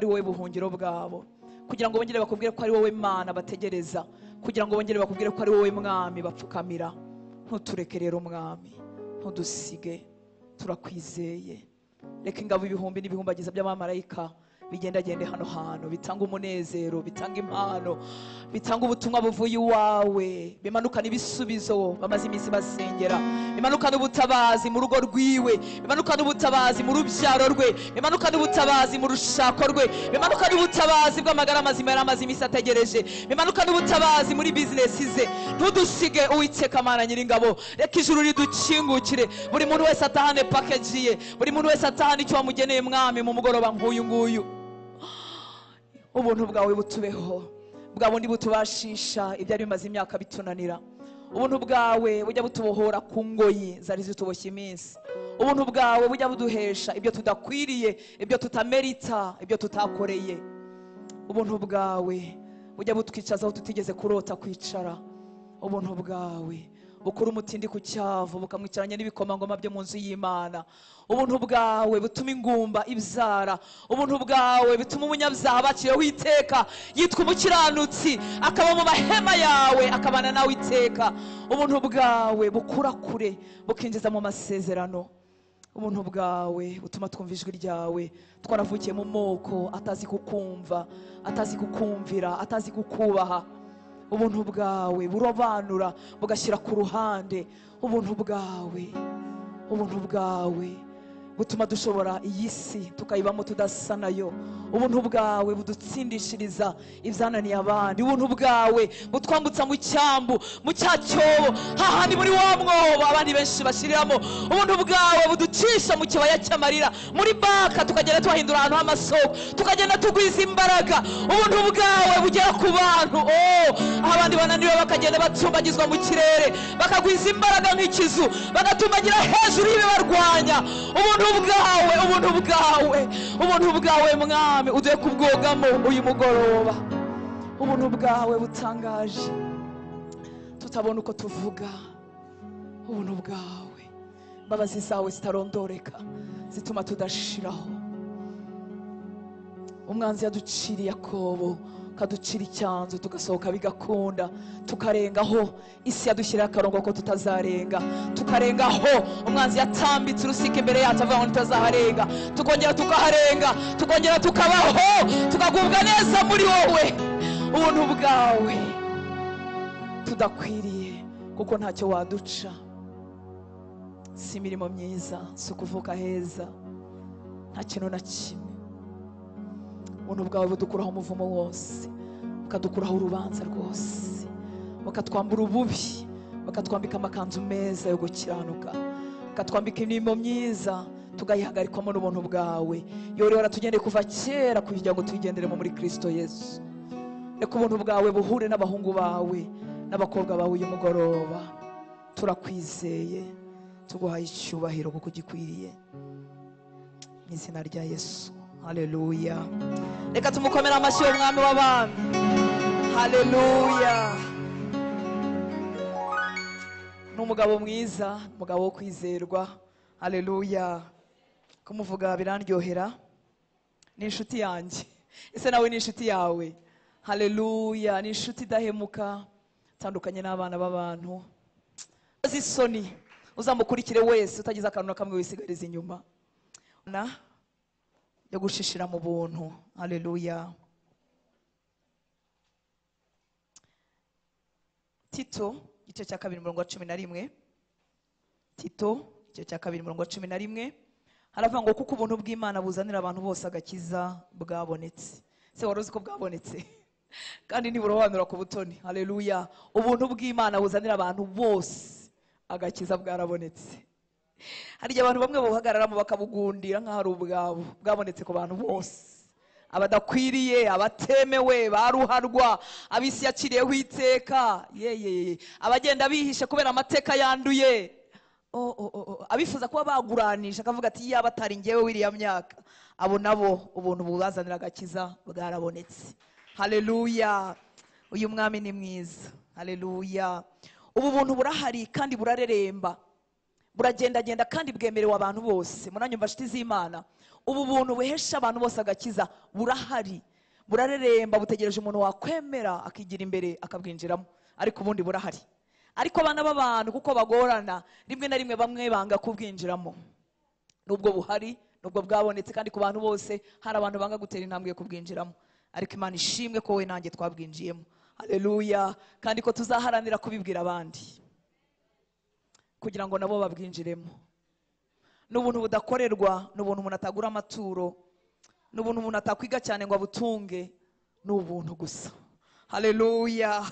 ari wowe buhungiro bwabo, kugira ngo bongere bakubwire ko ari wowe Mana bategereza, kugira ngo bongere bakubwire ko ari wowe Mwami bapfukamira. Ntutureke rero Mwami, ntudusige, turakwizeye. Reka ingabo ibihumbi n'ibihumbagiza by'abamarayika bigendagende hano hantu, bitanga umunezero, bitanga impano, bitanga ubutumwa buvuye iwawe, bimanukana ibisubizo bamaze iminsi basengera, bimanukana ubutabazi mu rugo rwiwe, bimanukana ubutabazi mu rubyaro rwe, bimanukana ubutabazi mu rushako rwe, bimanukana ubutabazi bw'amagara mazima yari amaze iminsi ategereje, bimanukana ubutabazi muri bizinesi ze. Ntudusige Uwiteka Mana Nyiringabo, reka ijuru ridukingukire, buri muntu wese atahane package ye, buri muntu wese atahane icyo wamugeneye Mwami mu mugoroba nk'uyu nguyu. Ubuntu bwawe butubeho, bwa bundi butubashisha ibyari bimaze imyaka bitunanira. Ubuntu bwawe bujya butubohora ku ngoyi zari zituboshye iminsi. Ubuntu bwawe bujya buduhesha ibyo tudakwiriye, ibyo tutamerita, ibyo tutakoreye. Ubuntu bwawe bujya butwicaza aho tutigeze kurota kwicara. Ubuntu bwawe bukura umutindi ku cyavu bukamwicaranya n'ibikomangoma byo mu nzu y'Imana. Ubuntu bwawe butuma ingumba ibyara. Ubuntu bwawe bituma umunyabyaha baciyeho iteka yitwa umukiranutsi, akaba mu mahema yawe, akabana nawe iteka. Ubuntu bwawe bukura kure bukinjiza mu masezerano. Ubuntu bwawe butuma twumva ijwi ryawe, twaravukiye mu moko atazi kukumva, atazi kukumvira, atazi kukubaha. Ubuntu bwawe burobanura bugashyira ku ruhande. Ubuntu bwawe butuma dushobora iyi si tukayibamo tudasa nayo. Ubuntu bwawe budutsindishiriza ibyananiye abandi. Ubuntu bwawe butwambutsa mu cyambu, mu cyacyobo, hahandi muri wa mwobo abandi benshi bashiriramo. Ubuntu bwawe buducisha mu kibaya cy'amarira, muri baka tukagenda tuhahindura ahantu h'amasoko, tukagenda tugwiza imbaraga. Ubuntu bwawe bugera ku bantu, aho abandi bananiwe bakagenda batumbagizwa mu kirere, bakagwiza imbaraga nk'ikizu, bagatumbagira hejuru y'ibibarwanya. Ubuntu bwawe Mwami uduhe kubwogamo uyu mugoroba. Ubuntu bwawe butangaje tutabona uko tuvuga. Ubuntu bwawe, imbabazi zawe zitarondoreka zituma tudashiraho. Umwanzi yaduciriye Yakobo, kaducira icyanzu tugasohoka bigakunda, tukarengaho isi yadushyiraho akarongo ko tutazarenga, tukarengaho umwanzi yatambitse urusika imbere yacu avuga ngo tutazaharenga, tukongera tukaharenga, tukongera tukabaho, tukagubwa neza muri wowe. Ubuntu bwawe tudakwiriye kuko ntacyo waduca, si imirimo myiza, si ukuvuka heza, nta kintu na kimwe. Ubuntu bwawe budukuraho umuvumo wose, bukadukuraho urubanza rwose, bukatwambura ububi, bukatwambika amakanzu meza yo gukiranuka, bukatwambika imirimo myiza tugayihagarikwamo n'ubuntu bwawe. Yori waratugendeye kuva kera kugira ngo tuyigenderemo muri Kristo Yesu. Reka ubuntu bwawe buhure n'abahungu bawe n'abakobwa bawe uyu mugoroba. Turakwizeye, tuguhaye icyubahiro kuko ugikwiriye, mu izina rya Yesu. Haleluya. Reka tumukomera amashyi y'umwami w'abami. Haleluya. N'umugabo mwiza, umugabo wo kwizerwa. Haleluya. Kumuvuga birandyohera. Ni inshuti yanjye. Ese nawe ni inshuti yawe? Haleluya. Ni inshuti idahemuka, tandukanye n'abana b'abantu. Zisoni uzamukurikire wese utagize akantu na kamwe wisigariza inyuma yo gushishira mu buntu. Haleluya. Tito igice cya 2:11. Tito igice cya 2:11 haravuga ngo kuko ubuntu bw'Imana buzanira abantu bose agakiza bwabonetse. Se waruzi ko bwabonetse? Kandi ntiburobanura ku butoni. Haleluya. Ubuntu bw'Imana buzanira abantu bose agakiza bwarabonetse. Hari abantu bamwe buhagararamo bakabugundira nk'aho ari ubwabo, bwabonetse ku bantu bose, abadakwiriye, abatemewe, baruharwa, abisi yaciriyeho iteka, abagenda bihishe kubera amateka yanduye, abifuza kuba baguranisha akavuga ati yaba atari ngewe wiriya myaka. Abo nabo ubuntu bubazanira agakiza bwarabonetse. Haleluya. Uyu mwami ni mwiza. Haleluya. Ubu buntu burahari kandi burareremba. buragendagenda kandi bwemerewe abantu bose. Muranyumva nshuti z'Imana? Ubu buntu buhesha abantu bose agakiza burahari, burareremba, butegereje umuntu wakwemera akigira imbere akabwinjiramo, ariko ubundi burahari. Ariko abana b'abantu kuko bagorana, rimwe na rimwe bamwe banga kubwinjiramo. Nubwo buhari, nubwo bwabonetse, kandi ku bantu bose hari abantu banga gutera intambwe yo kubwinjiramo, ariko Imana ishimwe ko we nanjye twabwinjiyemo. Haleluya! Kandi ko tuzaharanira kubibwira abandi kugira ngo nabo babwinjiremo. N'ubuntu budakorerwa, n'ubuntu umuntu atagura amaturo, n'ubuntu umuntu atakwiga cyane ngo abutunge, n'ubuntu gusa. Haleluya!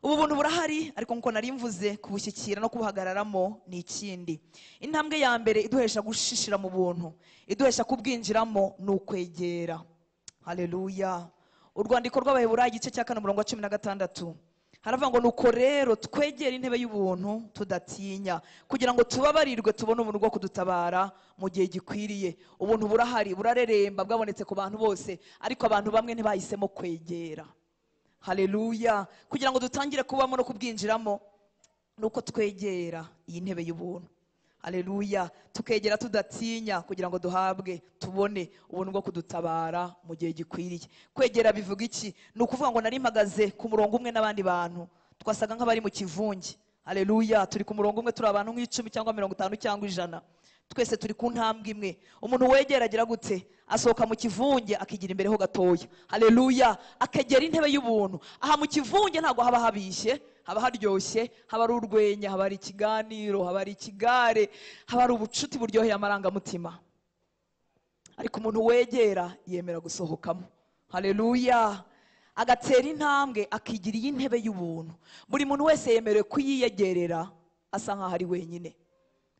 Ubu buntu burahari, ariko nkuko nari mvuze, kubushyikira no kubuhagararamo ni ikindi. Intambwe ya mbere iduhesha gushishira mu buntu, iduhesha kubwinjiramo, ni ukwegera. Haleluya! Urwandiko rw'Abaheburayo igice cya 4:16 haravuga ngo nuko rero twegera intebe y'ubuntu tudatinya, kugira ngo tubabarirwe tubone ubuntu bwo kudutabara mu gihe gikwiriye. Ubuntu burahari, burareremba, bwabonetse ku bantu bose, ariko abantu bamwe ntibahisemo kwegera. Haleluya! Kugira ngo dutangire kubamo no kubwinjiramo, nuko twegera iyi ntebe y'ubuntu. Haleluya! Tukegera tudatinya kugira ngo duhabwe, tubone ubuntu bwo kudutabara mu gihe gikwiriye. Kwegera bivuga iki? Ni ukuvuga ngo nari mpagaze ku murongo umwe n'abandi bantu, twasaga nk'abari mu kivunge. Haleluya! Turi ku murongo umwe, turi abantu nk'icumi cyangwa 50 cyangwa 100, twese turi ku ntambwe imwe. Umuntu wegera agira gute? Asohoka mu kivunge akigira imbere ho gatoya. Haleluya! Akegera intebe y'ubuntu. Aha mu kivunge ntago haba habishye, haba haryoshye, haba ari urwenya, haba ari ikiganiro, haba ari ikigare, haba ari ubucuti buryoheye amarangamutima. Ariko umuntu wegera yemera gusohokamo. Haleluya! Agatera intambwe akigira iyi ntebe y'ubuntu. Buri muntu wese yemerewe kuyiyegerera asa nkaho ari wenyine.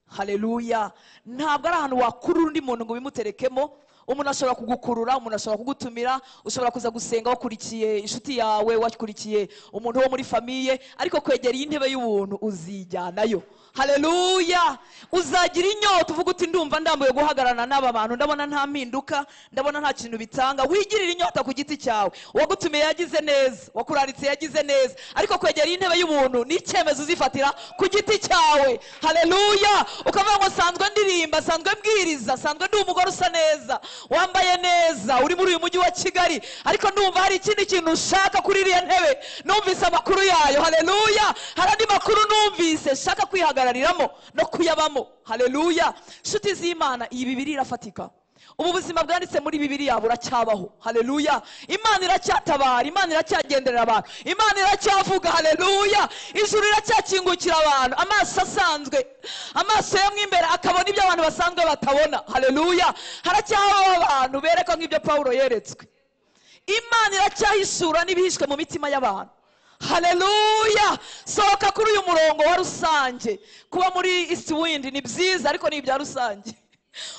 Haleluya! Ntabwo ari ahantu wakurura undi muntu ngo bimuterekemo. Umuntu ashobora kugukurura, umuntu ashobora kugutumira, ushobora kuza gusenga wakurikiye inshuti yawe, wakurikiye umuntu wo muri famiye, ariko kwegera iyi ntebe y'ubuntu uzijyanayo. Haleluya! Uzagira inyota uvuga uti ndumva ndambuye guhagararana n'aba bantu, ndabona nta mpinduka, ndabona nta kintu bitanga. Wigirira inyota ku giti cyawe. Uwagutumiye yagize neza, wakuraritse yagize neza, ariko kwegera iyi ntebe y'ubuntu ni icyemezo uzifatira ku giti cyawe. Haleluya! Ukavuga ngo sanzwe ndirimba, sanzwe mbwiriza, sanzwe ndi umugore usa neza, wambaye neza, uri muri uyu mujyi wa Kigali, ariko ndumva hari ikindi kintu ushaka kuri iriya ntebe. Numvise amakuru yayo. Haleluya! Hari andi makuru numvise shaka kwihagarariramo no kuyabamo. Haleluya! Nshuti z'Imana, iyi Bibiliya irafatika. Ubu buzima bwanditse muri Bibiliya buracyabaho. Haleluya! Imana iracyatabara, Imana iracyagenderera abantu, Imana iracyavuga. Haleluya! Ijuru riracyakingukira abantu, amaso asanzwe, amaso yo mw'imbere akabona ibyo abantu basanzwe batabona. Haleluya! Haracyabaho abantu bereka nk'ibyo Pawulo yeretswe. Imana iracyahishura n'ibihishwe mu mitima y'abantu. Haleluya! Sohoka kuri uyu murongo wa rusange. Kuba muri East Wind ni byiza, ariko ni ibya rusange.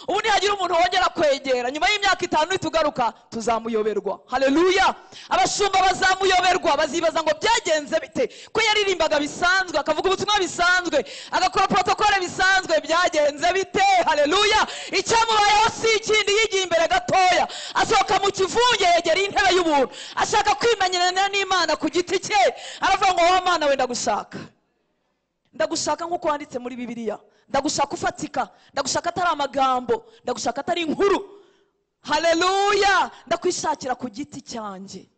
Ubu nihagira umuntu wongera kwegera, nyuma y'imyaka 5 nitugaruka tuzamuyoberwa. Haleluya! Abashumba bazamuyoberwa, bazibaza ngo byagenze bite ko yaririmbaga bisanzwe, akavuga ubutumwa bisanzwe, agakora protokole bisanzwe, byagenze bite? Haleluya! Icyamubayeho si ikindi, yigiye imbere gatoya, asohoka mu kivunge, yegera intebe y'ubuntu, ashaka kwimenyerana n'Imana ku giti cye. Aravuga ngo wa Mana we ndagushaka, ndagushaka nk'uko wanditse muri Bibiliya, ndagushaka ufatika, ndagushaka atari amagambo, ndagushaka atari inkuru. Haleluya! Ndakwishakira ku giti cyanjye.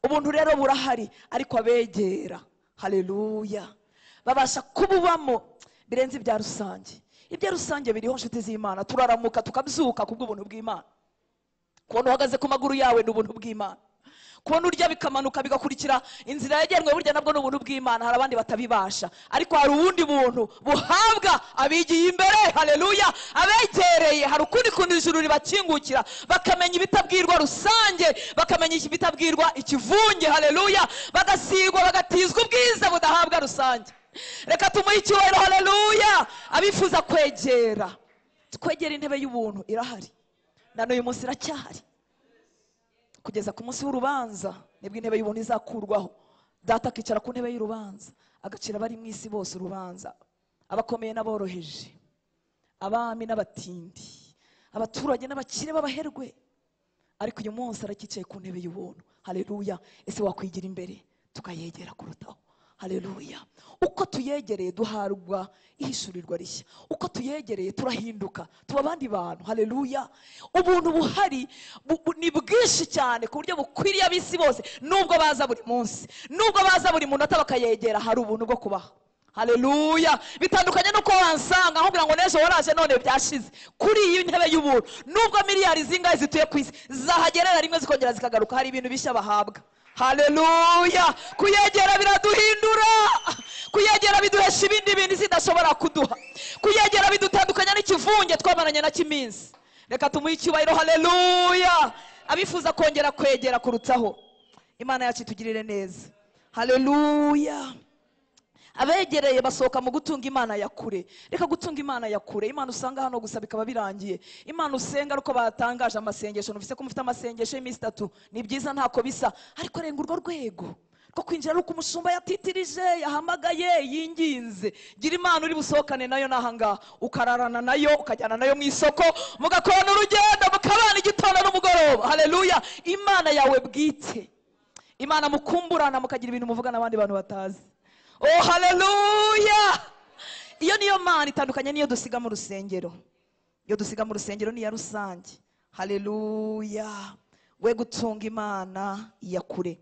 Ubuntu rero burahari, ariko abegera, haleluya, babasha kububamo birenze ibya rusange. Ibya rusange biriho nshuti z'Imana, turaramuka tukabyuka kubw'ubuntu bw'Imana. Kubona uhagaze ku maguru yawe ni ubuntu bw'Imana. Kubona urya bikamanuka bigakurikira inzira yagenwe, burya nabwo ni ubuntu bw'Imana. Hari abandi batabibasha, ariko hari ubundi buntu buhabwa abigiye imbere. Haleluya! Abegereye, hari ukundi kuntu ijuru ribakingukira, bakamenya ibitabwirwa rusange, bakamenya ibitabwirwa ikivunge. Haleluya! Bagasigwa, bagatizwa ubwiza budahabwa rusange. Reka tumuhe icyubahiro. Haleluya! Abifuza kwegera, twegera intebe y'ubuntu irahari, na n'uyu munsi iracyahari. Kugeza ku munsi w'urubanza nibwo intebe y'ubuntu izakurwaho. Data akicara ku ntebe y'urubanza, agacira abari mu isi bose urubanza, abakomeye n'aboroheje, abami n'abatindi, abaturage n'abakire b'abaherwe. Ariko uyu munsi arakicaye ku ntebe y'ubuntu. Haleluya! Ese wakwigira imbere tukayegera kurutaho? Haleluya. Uko tuyegereye duharwa ihishurirwa rishya. Uko tuyegereye turahinduka, tuba abandi bantu. Haleluya. Ubuntu buhari ni bwinshi cyane ku buryo bukwiriye ab'isi bose, nubwo baza buri munsi, nubwo baza buri munota bakayegera, hari ubuntu bwo kubaha. Haleluya. Bitandukanye nuko wansanga nkubwira ngo nejo waraje none byashize. Kuri iyi ntebe y'ubuntu, nubwo miliyari zingahe zituye ku isi zahagerera rimwe zikongera zikagaruka, hari ibintu bishya bahabwa. Haleluya. Kuyegera biraduhindura, kuyegera biduhesha ibindi bintu zidashobora kuduha, kuyegera bidutandukanya n'ikivunge twamaranye na kiminsi. Reka tumuhe icyubahiro. Haleluya. Abifuza kongera kwegera kurutaho, Imana yacu itugirire neza. Haleluya. Abegereye basohoka mu gutunga Imana ya kure. Reka gutunga Imana ya kure. Imana usanga hano gusa bikaba birangiye. Imana usenga ariko batangaje amasengesho, nufise ko mufite amasengesho y'imisi 3, ni byiza ntako bisa, ariko renga urwo rwego ko kwinjira ari uko umushumba yatitirije, yahamagaye, yinginze. Gira Imana uri busohokane nayo nahanga, ukararana nayo, ukajyana nayo mu isoko, mugakorana urugendo, mukabana igitondo n'umugoroba. Haleluya. Imana yawe bwite, Imana mukumburana, mukagira ibintu muvugana abandi bantu batazi. Oh haleluya. Iyo niyo Mana itandukanye niyo dusiga mu rusengero. Iyo dusiga mu rusengero ni ya rusange. Haleluya. We gutunga Imana ya kure.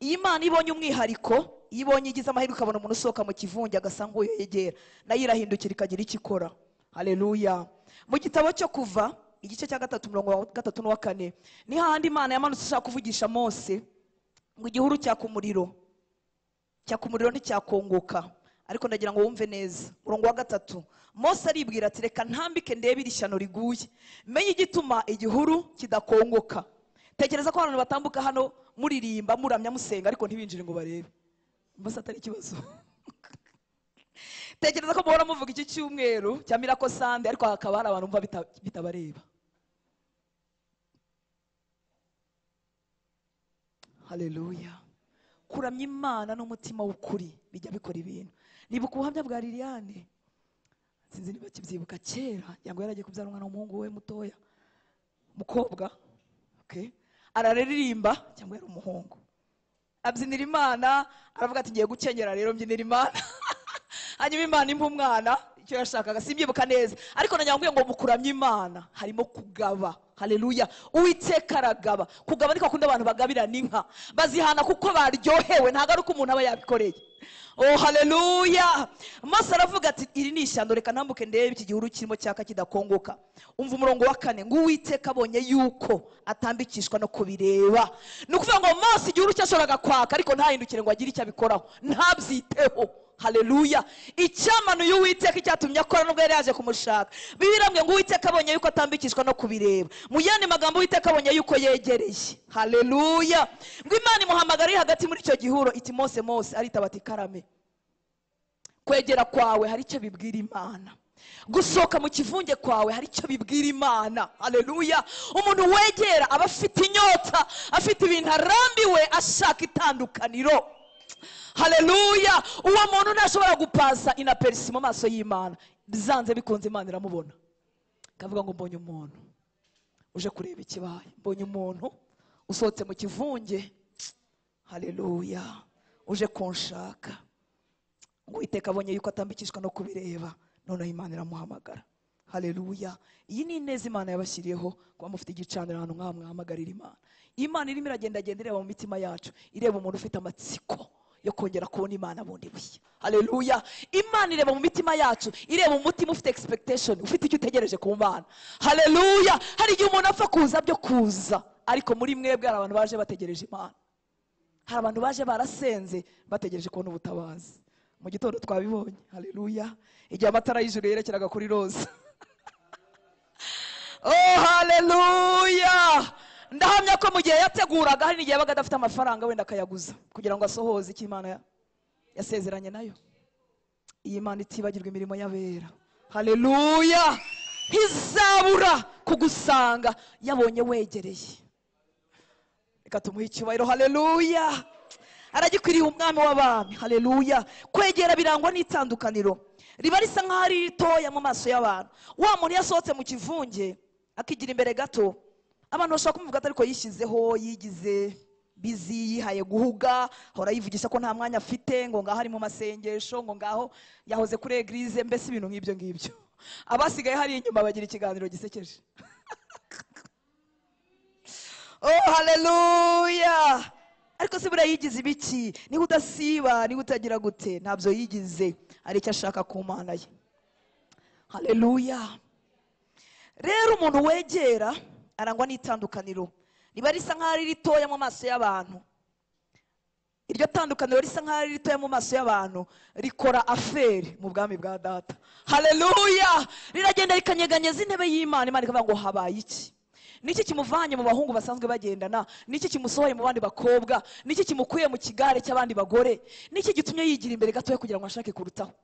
Iyi Mana ibonye umwihariko, ibonye igize amahirwe ukabona umuntu usohoka mu kivunge agasanga uyo yegera, nayo irahindukira ikagira icyo ikora. Haleluya. Mu gitabo cyo Kuva igice cya 3 umurongo wa 3 n'uwa 4 ni hahandi Imana yamanutse ishaka kuvugisha Mose ngo igihuru cyaka umuriro nticyakongoka. Ariko ndagira ngo wumve neza umurongo wa 3. Mose aribwira ati reka ntambike ndebe irishano riguye, menye igituma igihuru kidakongoka. Tekereza ko abantu batambuka hano muririmba muramya musenga ariko ntibinjire ngo barebe. Mose atari ikibazo. Tekereza ko muhora muvuga iki cyumweru cya Miracle Sunday ariko hakaba hari abantu umva bitabareba. Haleluya. Kuramya Imana n'umutima w'ukuri bijya bikora ibintu. Nibuka ubuhamya bwa Liliane, sinzi niba kibyibuka kera, yango yaragiye kubyara umwana w'umuhungu we mutoya, mukobwa, okay, araririmba cyangwa yari umuhungu, abyinira Imana, aravuga ati ngiye gukenyera rero mbyinira Imana. Hanyuma Imana impa umwana, icyo yashakaga simbyibuka neza, ariko nanyambwiye ngo mukuramya Imana harimo kugaba. Haleluya. Uwiteka aragaba. Kugaba niko akunda abantu bagabirana inka, bazihana kuko baryohewe, ntago ari uko umuntu aba yabikoreye. Oh haleluya. Mose aravuga ati iri ni ishyano, reka ntambuke ndebe iki gihuru kirimo cyaka kidakongoka. Umva umurongo wa 4 ngo Uwiteka abonye yuko atambikishwa no kubireba. Nukuvuga ngo Mose igihuru cyashoraga kwaka ariko ntahindukire ngo agire icyo abikoraho, ntabyiteho. Haleluya. Icyamanuye Uwiteka icyatumye akora nubwo yari yaje kumushaka. Bibiramwe ngo Uwiteka abonye yuko atambikishwa no kubireba. Mu yandi magambo Uwiteka abonye yuko yegereye. Haleluya. Ngo Imana imuhamagara hagati muri icyo gihuro iti Mose, Mose, aritaba ati karame. Kwegera kwawe hari icyo bibwira Imana. Gusohoka mu kivunge kwawe hari icyo bibwira Imana. Haleluya. Umuntu wegera aba afite inyota, afite ibintu arambiwe, ashaka itandukaniro. Haleluya. Uwo muntu ntashobora gupasa inaperisi mu maso y'Imana, bizanze bikunze Imana iramubona. Kavuga ngo mbonye umuntu uje kureba ikibaye, mbonye umuntu usohotse mu kivunge. Haleluya. Uje kunshaka. Uwiteka abonye yuko atambikishwa no kubireba, none Imana iramuhamagara. Haleluya. Iyi ni ineza Imana yabashyiriyeho kuba mufite igicaniro ahantu nk'aha mwahamagarira Imana. Imana irimo iragenda ireba mu mitima yacu, ireba umuntu ufite amatsiko yo kongera kubona Imana bundi bushya. Haleluya. Imana ireba mu mitima yacu, ireba umutima ufite expectation, ufite icyo utegereje ku Mana. Haleluya. Hari igihe umuntu apfa kuza byo kuza, ariko muri mwebwe hari abantu baje bategereje Imana. Hari abantu baje barasenze bategereje kubona ubutabazi. Mu gitondo twabibonye. Haleluya. Igihe amatara y'ijuru yerekeraga kuri roza. Oh haleluya. Ndahamya ko mu gihe yateguraga hari n'igihe yabaga adafite amafaranga wenda akayaguza kugira ngo asohoze icyo Imana yasezeranye nayo. Iyi Imana itibagirwa imirimo y'abera. Haleluya. Ntizabura kugusanga yabonye wegereye. Reka tumuhe icyubahiro. Haleluya. Aragikwiriye umwami w'abami. Haleluya. Kwegera birangwa n'itandukaniro, riba risa nk'aho ari ritoya mu maso y'abantu. Wa muntu yasohotse mu kivunge akigira imbere gato, abantu bashaka kumuvuga ariko yishyizeho, yigize bizi, yihaye guhuga, hora yivugisha ko nta mwanya afite, ngo ngaho ari mu masengesho, ngo ngaho yahoze kuri eglise, mbese ibintu nk'ibyo ngibyo. Abasigaye hari inyuma bagira ikiganiro gisekeje. Oh haleluya! Ariko se buriya yigize ibiki? Niba udasiba, niba utagira gute, ntabyo yigize, ari icyo ashaka ku Mana ye. Haleluya! Rero umuntu wegera arangwa n'itandukaniro, riba risa nk'aho ari ritoya mu maso y'abantu. Iryo tandukaniro risa nk'aho ari ritoya mu maso y'abantu rikora aferi mu bwami bwa Data. Haleluya! Riragenda rikanyeganyeza intebe y'Imana, Imana ikavuga ngo habaye iki? Niki kimuvanye mu bahungu basanzwe bagendana? Niki kimusohoye mu bandi bakobwa? Niki kimukuye mu kigare cy'abandi bagore? Niki gitumye yigira imbere gatoya kugira ngo ashake kurutaho?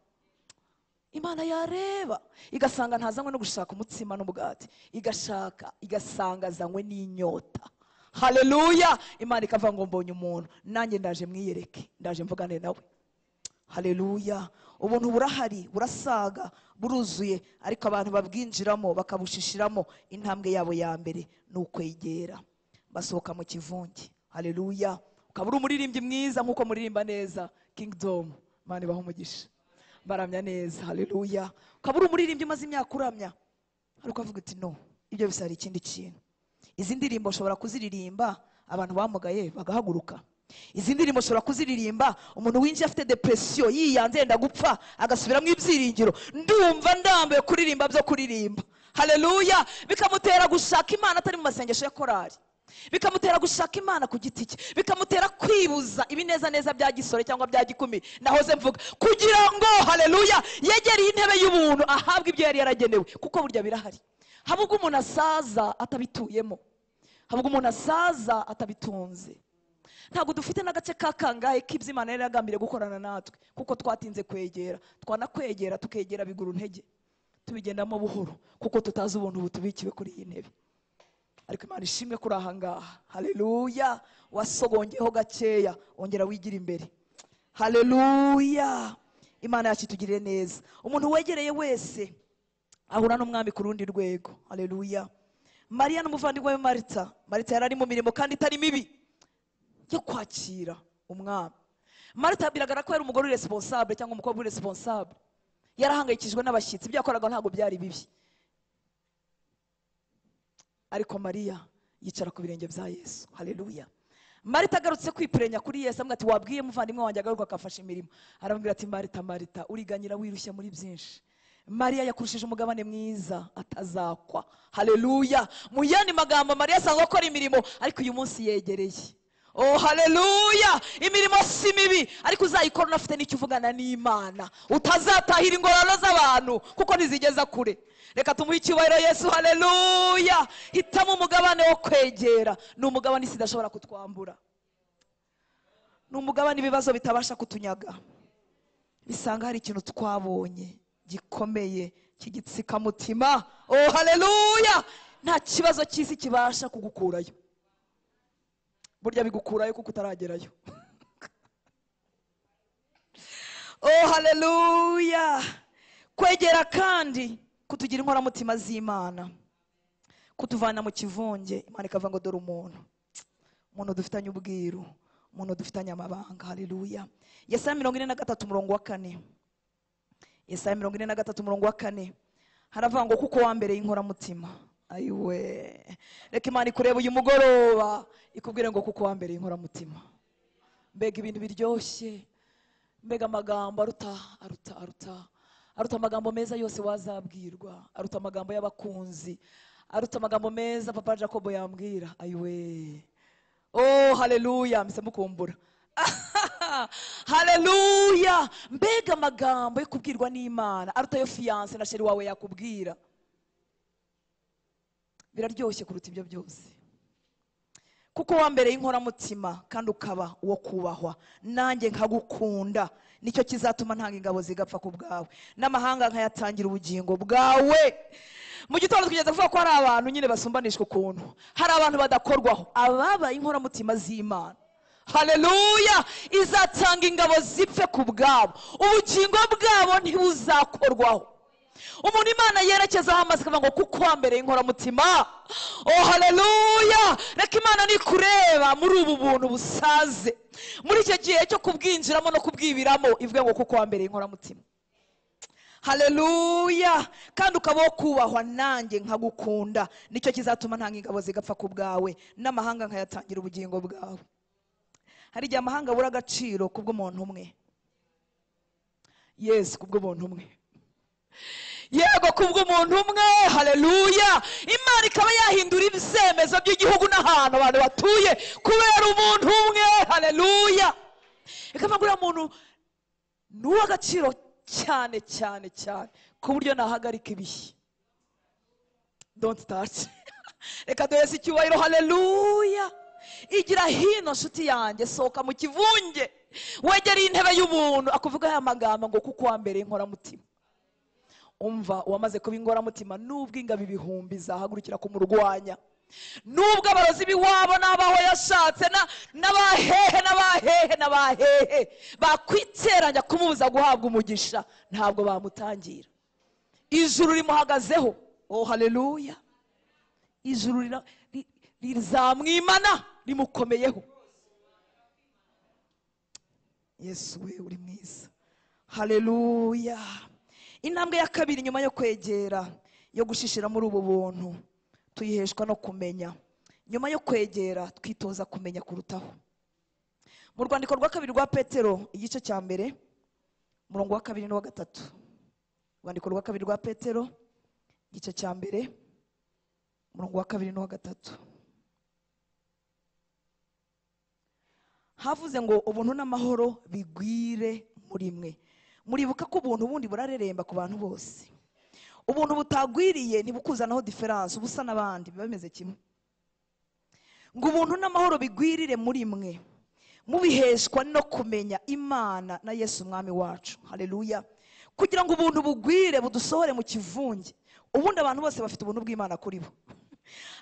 Imana yareba igasanga ntazanywe no gushaka umutsima n'umugati, igasanga azanywe n'inyota. Haleluya! Imana ikavuga ngo mbonye umuntu, nanjye ndaje mwiyereke, ndaje mvugane nawe. Haleluya! Ubuntu burahari, burasaga, buruzuye, ariko abantu babwinjiramo bakabushishiramo, intambwe yabo ya mbere ni ukwegera, basohoka mu kivunge. Haleluya! Ukaba uri umuririmbyi mwiza nk'uko muririmba neza Kingdom, Imana ibahe umugisha, baramya neza. Haleluya! Ukaba uri umuririmbyi umaze imyaka uramya, ariko avuga uti no, ibyo bisa hari ikindi kintu. Izi ndirimbo ushobora kuziririmba abantu bamugaye bagahaguruka. Izi ndirimbo ushobora kuziririmba umuntu winjiye afite depression, yiyanze yenda gupfa, agasubiramo ibyiringiro, ndumva ndambaye kuririmba byo kuririmba. Haleluya! Bikamutera gushaka Imana atari mu masengesho ya korari, bikamutera gushaka Imana ku giti cye, bikamutera kwibuza ibineza neza bya gisore cyangwa bya gikumi nahoze mvuga, kugira ngo haleluya yegereye intebe y'ubuntu ahabwe ibyo yari yaragenewe. Kuko burya birahari, habwo umuntu asaza atabituyemo, habwo umuntu asaza atabitunze. Ntabwo dufite n'agace kakangahe k'ibyo Imana yari yagambiriye gukorana natwe, kuko twatinze kwegera. Twanakwegera tukegera biguru ntege, tubigendamo buhoro, kuko tutazi ubuntu butubikiwe kuri iyi ntebe. Ariko Imana ishimwe kuri aha ngaha. Haleluya! Wasogongeho gakeya, ongera wigira imbere. Haleluya! Imana yacu itugirire neza. Umuntu wegereye wese ahura n'umwami ku rundi rwego. Haleluya! Mariya n'umuvandimwe we Marita, Marita yari ari mu mirimo kandi itari mibi yo kwakira umwami. Marita biragaragara ko yari umugore responsable cyangwa umukobwa responsable, yarahangayikishijwe n'abashyitsi, ibyo yakoraga ntabwo byari bibi. Ariko Mariya yicara ku birenge bya Yesu. Haleluya! Marita agarutse kwipirenya kuri Yesu, amwati wabwiye muvandimwe wanjye agaruka akafasha imirimo. Aramubwira ati Marita, Marita, uriganyira wirushya muri byinshi. Mariya yakurushije umugabane mwiza atazakwa. Haleluya! Mu yandi magambo, Mariya asanzwe akora imirimo, ariko uyu munsi yegereye. Oh haleluya! Imirimo si mibi, ariko uzayikora unafite n'icyo uvugana n'Imana, utazatahira ingororano z'abantu kuko ntizigeza kure. Reka tumuhe icyubahiro Yesu. Haleluya! Hitamo umugabane wo kwegera, ni umugabane isi idashobora kutwambura, ni umugabane ibibazo bitabasha kutunyaga. Bisanga hari ikintu twabonye gikomeye cy'igitsikamutima. Oh haleluya! Nta kibazo cy'isi kibasha kugukurayo, burya bigukurayo kuko utaragerayo. Oh haleluya! Kwegera kandi kutugira inkoramutima z'Imana, kutuvana mu kivunge. Imana ikavuga ngo dore umuntu dufitanye ubwiru, umuntu dufitanye amabanga. Haleluya! Yesaya 43 umurongo wa 4, Yesaya 43 umurongo wa 4 haravuga ngo kuko wambereye inkoramutima. Ayiwe, reka Imana ikureba uyu mugoroba ikubwire ngo kuko wambereye inkoramutima. Mbega ibintu biryoshye, mbega amagambo aruta amagambo meza yose wazabwirwa, aruta amagambo y'abakunzi, aruta amagambo meza Papa Jacob yambwira. Ayiwe, oh haleluya, mise mukumbura. Haleluya! Mbega amagambo yo kubwirwa n'Imana aruta yo fiance na sheri wawe yakubwira. Biraryoshye kuruta ibyo byose, kuko wambereye inkoramutima kandi ukaba uwo kubahwa, nanjye nkagukunda. Nicyo kizatuma ntanga ingabo zigapfa ku bwawe, n'amahanga nkayatangira ubugingo bwawe. Mu gitondo twigeze kuvuga ko hari abantu nyine basumbanishwa ukuntu, hari abantu badakorwaho, ababaye inkoramutima z'Imana. Haleluya! Izatanga ingabo zipfe ku bwabo, ubugingo bwabo ntibuzakorwaho. umuntu Imana yerekezaho amaso akavuga ngo kuko wambereye inkoramutima. Oh haleluya, reka Imana nikureba muri ubu buntu busaze, muri icyo gihe cyo kubwinjiramo no kubwibiramo, ivuge ngo kuko wambereye inkoramutima. Haleluya, kandi ukabaho kubahwa nanjye nkagukunda, nicyo kizatuma nta ingabo zigapfa ku bwawe n'amahanga nkayatangira ubugingo bwawe. Hari igihe amahanga abura agaciro kubw'umuntu umwe. Yes, kubw'umuntu umwe. Yego, kubw'umuntu umwe. Haleluya, Imana ikaba yahindura ibyemezo by'igihugu n'ahantu abantu batuye kubera umuntu umwe. Haleluya, ikavuga uriya muntu ni uw'agaciro cyane cyane cyane ku buryo nahagarika ibihe. Don't touch. Reka duheze icyubahiro. Haleluya, igira hino nshuti yanjye, sohoka mu kivunge, wegereye intebe y'umuntu akuvuga aya magambo ngo kuko wambereye inkoramutima. Umva, uwamaze kuba inkoramutima, nubwo ingabo ibihumbi zahagurukira kumurwanya, nubwo abarozi b'iwabo n'abaho yashatse n'abahehe bakwiteranya kumubuza guhabwa umugisha, ntabwo bamutangira. Ijuru rimuhagazeho. Oh haleluya, ijuru rizamwimana rimukomeyeho. Yesu we uri mwiza. Haleluya. Intambwe ya kabiri nyuma yo kwegera, yo gushishira muri ubu buntu, tuyiheshwa no kumenya. Nyuma yo kwegera twitoza kumenya kurutaho. Mu rwandiko rwa kabiri rwa Petero igice cya mbere murongo wa 2 n'uwa 3. Rwandiko rwa kabiri rwa Petero igice cya mbere murongo wa 2 n'uwa 3. Havuze ngo ubuntu n'amahoro bigwire muri mwe. Muribuka ko ubuntu bundi burareremba ku bantu bose. Ubuntu butagwiriye ntibukuzanaho difference, ubusa n'abandi bameze kimwe. Ngo ubuntu n'amahoro bigwirire muri mwe, mubiheshwa no kumenya Imana na Yesu umwami wacu. Haleluya, kugira ngo ubuntu bugwire budusohore mu kivunge. Ubundi abantu bose bafite ubuntu bw'Imana kuri bo,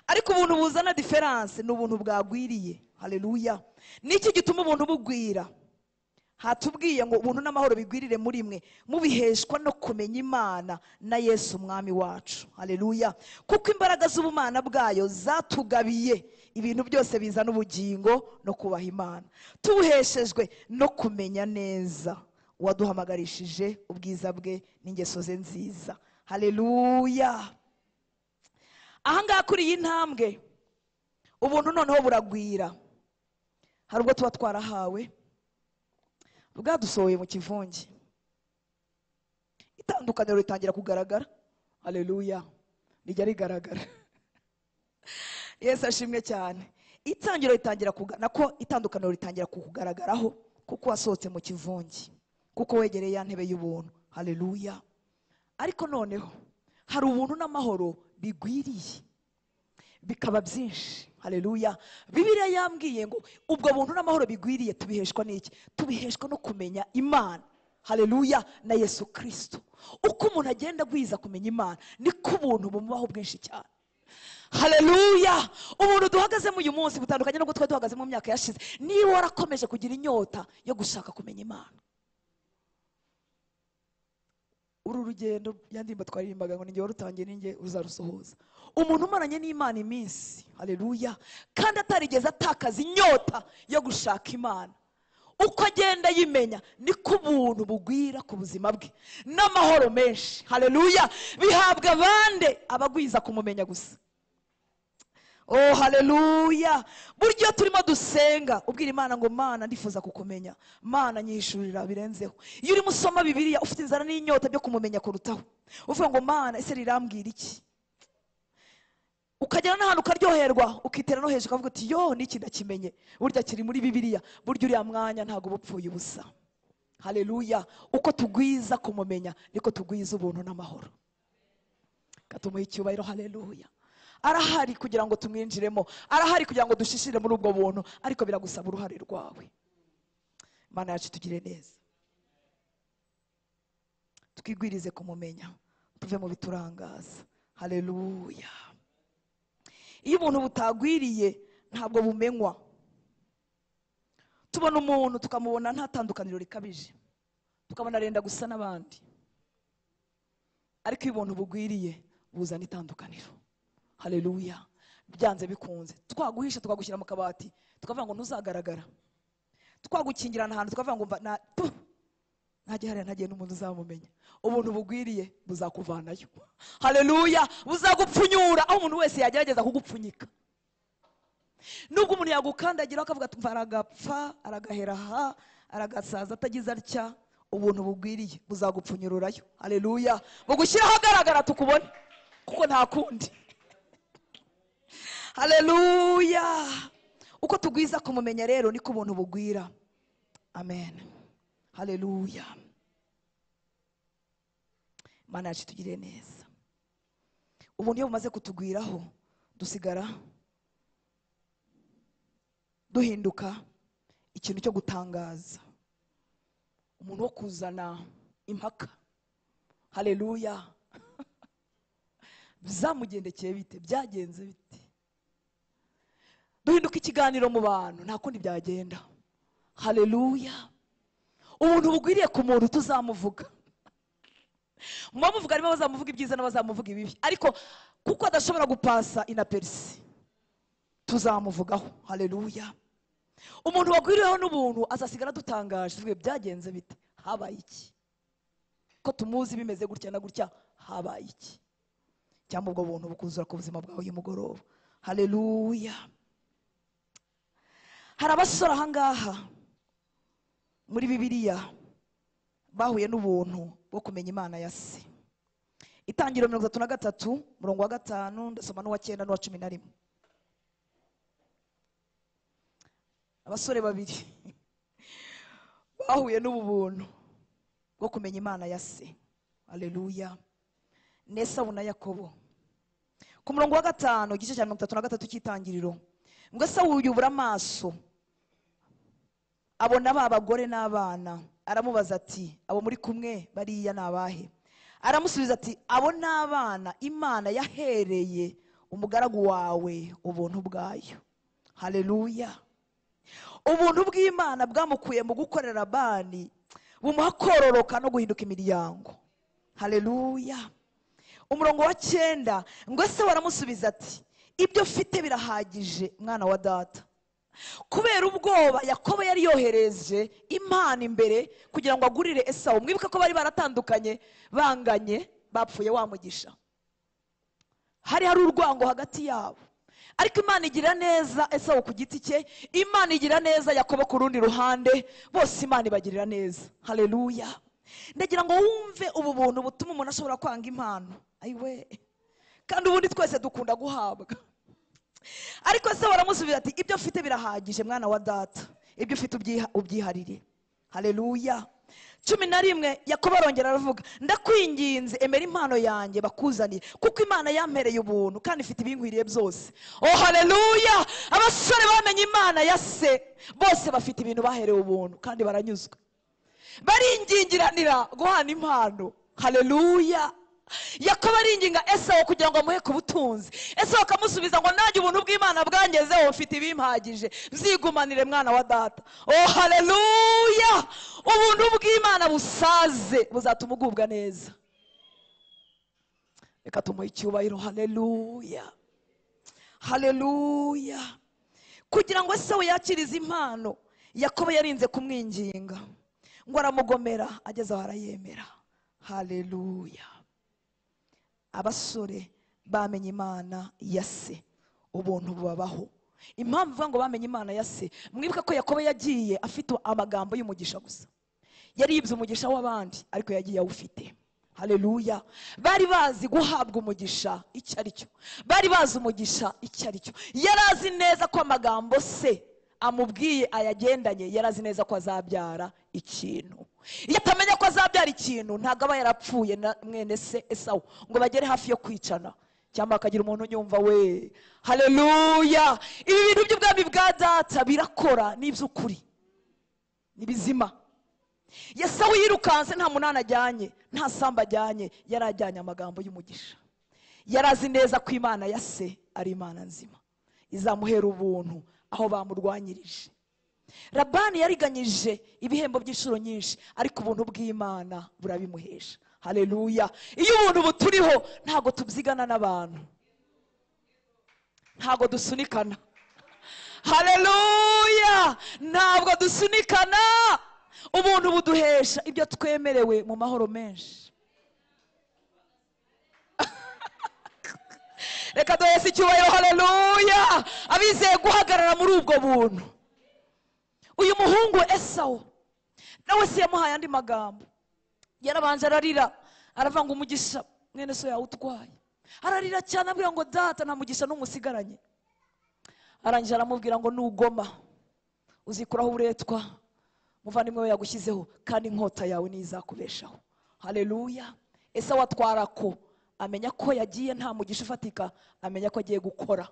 ariko ubuntu buzana difference ni ubuntu bwagwiriye. Haleluya, niki gituma ubuntu bugwira? Hatubwiye ngo ubuntu n'amahoro bigwirire muri mwe, mubiheshwa no kumenya Imana na Yesu umwami wacu. Haleluya, kuko imbaraga z'ubumana bwayo zatugabiye ibintu byose bizana ubugingo no kubaha Imana, tubuheshejwe no kumenya neza uwaduhamagarishije ubwiza bwe n'ingeso ze nziza. Haleluya, ahangaha kuri iyi ntambwe ubuntu noneho buragwira. Hari ubwo tuba twarahawe, bwadusohoye mu kivunge, itandukaniro ritangira kugaragara. Haleluya, rijya rigaragara. Yesu ashimwe cyane. Itandukaniro ritangira kukugaragaraho kuko wasohotse mu kivunge, kuko wegereye ya ntebe y'ubuntu. Haleluya, ariko noneho hari ubuntu n'amahoro bigwiriye bikaba byinshi. Haleluya, Bibiliya yambwiye ngo ubwo buntu n'amahoro bigwiriye tubiheshwa n'iki? Tubiheshwa no kumenya Imana. Haleluya, na Yesu Kristo. Uko umuntu agenda agwiza kumenya Imana, niko ubuntu bumubaho bwinshi cyane. Haleluya, ubuntu duhagazemo uyu munsi butandukanye n'ubwo twari duhagaze mu myaka yashize. Niba warakomeje kugira inyota yo gushaka kumenya Imana, uru rugendo yandimba twaririmbaga ngo ninjye warutangiye ninjye uzarusohoza. Umuntu umaranye n'Imana iminsi, haleluya, kandi atarigeze atakaza inyota yo gushaka Imana, uko agenda yimenya niko ubuntu bugwira ku buzima bwe n'amahoro menshi. Haleluya, bihabwa abande abagwiza kumumenya gusa. Oh haleluya, buryo turimo dusenga ubwira Imana ngo Mana ndifuza kukumenya, Mana nyishurira birenzeho. Iyo urimo usoma Bibiliya ufite inzara n'inyota byo kumumenya kurutaho, uvuga ngo Mana ese rirambwira iki? Ukagera n'ahantu ukaryoherwa, ukitera no hejuru ukavuga uti yo niki ndakimenye, burya kiri muri Bibiliya. Burya uriya mwanya ntago bupfuye ubusa. Haleluya, uko tugwiza kumumenya niko tugwiza ubuntu n'amahoro. Katumuha icyubahiro. Haleluya, arahari kugira ngo tumwinjiremo, arahari kugira ngo dushishire muri ubwo buntu, ariko biragusaba uruhare rwawe. Imana yacu tugire neza, twigwirize kumumenya, tuve mu biturangaza. Haleluya, iyo ubuntu butagwiriye ntabwo bumenywa. Tubona umuntu tukamubona nta tandukaniro rikabije, tukabona arenda gusa n'abandi. ariko iyo ubuntu bugwiriye buzana itandukaniro. Haleluya. Byanze bikunze twaguhisha tukagushyira mu kabati tukavuga ngo ntuzagaragara, twagukingirana ahantu tukavuga ngo ntajye hariya ntagiye n'umuntu uzamumenya. Ubuntu bugwiriye buzakuvanayo. Haleluya. Buzagupfunyura aho umuntu wese yagerageza kugupfunyika. Nubwo umuntu yagukandagira akavuga ati aragapfa aragahera aha aragasaza atagize atya, ubuntu bugwiriye buzagupfunyururayo. Haleluya. Bugushyira ahagaragara tukubone kuko nta kundi. Haleluya. Uko tugwiza kumumenya rero niko ubuntu bugwira. Amen. Haleluya. Mana yacu tugire neza. Ubuntu iyo bumaze kutugwiraho dusigara duhinduka ikintu cyo gutangaza, umuntu wo kuzana impaka. Haleluya. Bizamugendekeye bite? Byagenze bite? Duhinduka ikiganiro mu bantu, nta kundi byagenda. Haleluya. Ubuntu bugwiriye ku muntu tuzamuvuga. Mubamuvuga arimo bazamuvuga ibyiza n'abazamuvuga ibibi, ariko kuko adashobora gupasa inaperisi tuzamuvugaho. Haleluya. Umuntu wagwiriyeho n'ubuntu azasigara dutangaje, tuvuge byagenze bite? Habaye iki? Ko tumuzi bimeze gutya na gutya, habaye iki? Cyangwa ubwo buntu bukuzura ku buzima bwawe y'umugoroba. Haleluya. Hari abasore ahangaha muri Bibiliya bahuye n'ubuntu bwo kumenya Imana ya se. Itangiriro 33 murongo wa 5 ndasoma n'uwa 9 n'uwa 11. Abasore babiri bahuye n'ubu buntu bwo kumenya Imana ya se. Haleluya. Esawu na Yakobo. Ku murongo wa 5 igice cya 33 cy'Itangiriro, ngo Esawu yubura amaso abona abagore n'abana, aramubaza ati abo muri kumwe bariya nabahe? Aramusubiza ati abo n'abana Imana yahereye umugaragu wawe ubuntu bwayo. Haleluya. Ubuntu bw'Imana bwamukuye mu gukorera Labani bumuha kororoka no guhinduka imiryango. Haleluya. Umurongo wa 9, ngo Esawu aramusubiza ati ibyo ufite birahagije mwana wa data. Kubera ubwoba Yakobo yari yohereje impano imbere kugira ngo agurire Esawu. Mwibuka ko bari baratandukanye, banganye, bapfuye wamugisha, hari urwango hagati yabo. Ariko Imana igira neza Esawu ku giti cye, Imana igira neza Yakobo ku rundi ruhande, bose Imana ibagirira neza. Haleluya. Ndagira ngo wumve ubu buntu butuma umuntu ashobora kwanga impano. Ayiwe, kandi ubundi twese dukunda guhabwa. Ariko Esawu aramusubiza ati ibyo ufite birahagije mwana wa data, ibyo ufite ubyiharire. Haleluya. 11 Yakobo arongera aravuga ndakwinginze emera impano yanjye bakuzanire, kuko Imana yampereye ubuntu kandi ifite ibinkwiriye byose. Oh haleluya. Abasore bamenye Imana ya se bose bafite ibintu baherewe ubuntu kandi baranyuzwe, baringingiranira guhana impano. Haleluya. Yakobo aringinga Esawu kugira ngo amuhe ku butunzi. Esawu akamusubiza ngo nanjye ubuntu bw'Imana bwangezeho, mfite ibimpagije, byigumanire mwana wa data. Oh haleluya. Ubuntu bw'Imana busaze buzatuma ugubwa neza. Reka tumuhe icyubahiro. Haleluya. Haleluya. Kugira ngo Esawu yakirize impano, Yakobo yarinze kumwinginga ngo aramugomera, ageze aho arayemera. Haleluya. Abasore bamenye Imana ya se, ubuntu bubabaho. Impamvu uvuga ngo bamenye Imana ya se, mwibuka ko Yakobo yagiye afite amagambo y'umugisha gusa, yari yibye umugisha w'abandi ariko yagiye awufite. Haleluya. Bari bazi guhabwa umugisha icyo ari cyo, bari bazi umugisha icyo ari cyo. Yarazi neza ko amagambo se amubwiye ayagendanye, yarazi neza ko azabyara ikintu. Iyo atamenya ko azabyara ikintu ntabwo aba yarapfuye na mwene se Esawu ngo bagere hafi yo kwicana cyangwa akagira umuntu unyumva we. Haleluya. Ibi bintu by'ubwami bwa data birakora, n'iby'ukuri ni bizima. Esawu yirukanse nta munana ajyanye, nta samba ajyanye, yarajyanye amagambo y'umugisha. Yarazi neza ko Imana ya se ari Imana nzima, izamuhera ubuntu aho bamurwanyirije. Labani yariganyije ibihembo by'inshuro nyinshi, ariko ubuntu bw'Imana burabimuhesha. haleluya. Iyo ubuntu buturiho ntago tubyigana n'abantu, ntago dusunikana, haleluya, ntabwo dusunikana. Ubuntu buduhesha ibyo twemerewe mu mahoro menshi. Reka duhese icyubahiro, haleluya, abizeye guhagarara muri ubwo buntu. Uyu muhungu Esawu nawe se yamuhaye andi magambo, yarabanje ararira, aravanga umugisha mwene so yawutwaye, ararira cyane abwira ngo data nta mugisha n'umusigaranye. Arangije aramubwira ngo nugoma uzikuraho uburetwa muvandimwe we yagushyizeho, kandi inkota yawe nizakubeshaho, haleluya. Esawu atwara ko amenya ko yagiye nta mugisha ufatika, amenya ko agiye gukora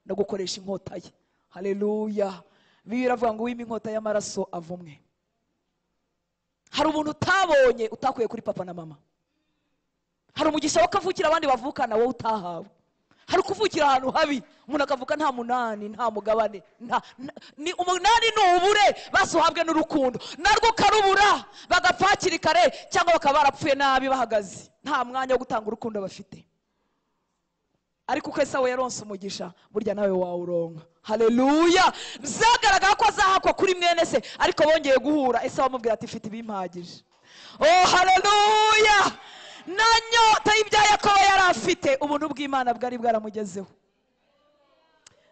no gukoresha inkota ye, haleluya. Bibiliya iravuga ngo wima inkota y'amaraso avumwe. Hari ubuntu utabonye utakuye kuri papa na mama. Hari umugisha wakavukira abandi bavukana wowe utahawe. Hari kuvukira ahantu habi, umuntu akavuka nta munani nta mugabane, ni umunani n'ubure basuhabwe n'urukundo, narwo karubura bagapfakira kare, cyangwa bakaba barapfuye nabi bahagaze, nta mwanya wo gutanga urukundo bafite. Ariko uko Esawu yaronse umugisha, burya nawe wawuronka, haleluya. Byagaragara ko azahakwa kuri mwene se, ariko bongeye guhura, Esawu amubwira ati mfite ibimpagije. Oh haleluya, na nyota y'ibya Yakobo yari afite, ubuntu bw'Imana bwari bwaramugezeho.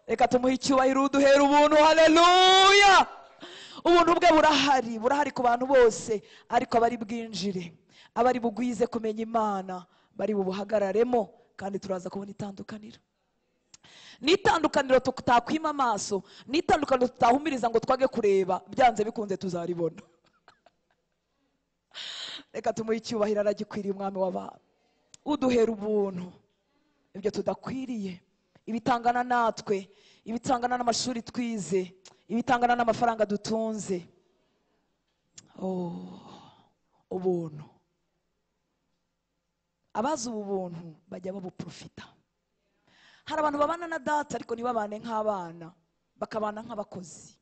Reka tumuhe icyubahiro, duhera ubuntu, haleluya. Ubuntu bwe burahari ku bantu bose, ariko abari bwinjire, abari bugwize kumenya Imana, bari bubuhagararemo, kandi turaza kubona itandukaniro. N'itandukaniro tutakwima amaso, n'itandukaniro tutahumiriza ngo twage kureba, byanze bikunze tuzaribona. Reka tumuhe icyubahiro, aragikwiriye umwami w'abantu. Uduhera ubuntu ibyo tudakwiriye, ibitangana natwe, ibitangana n'amashuri twize, ibitangana n'amafaranga dutunze. Ubuntu, abazi ubu buntu bajya babuprofita. Hari abantu babana na data ariko ntibabane nk'abana, bakabana nk'abakozi.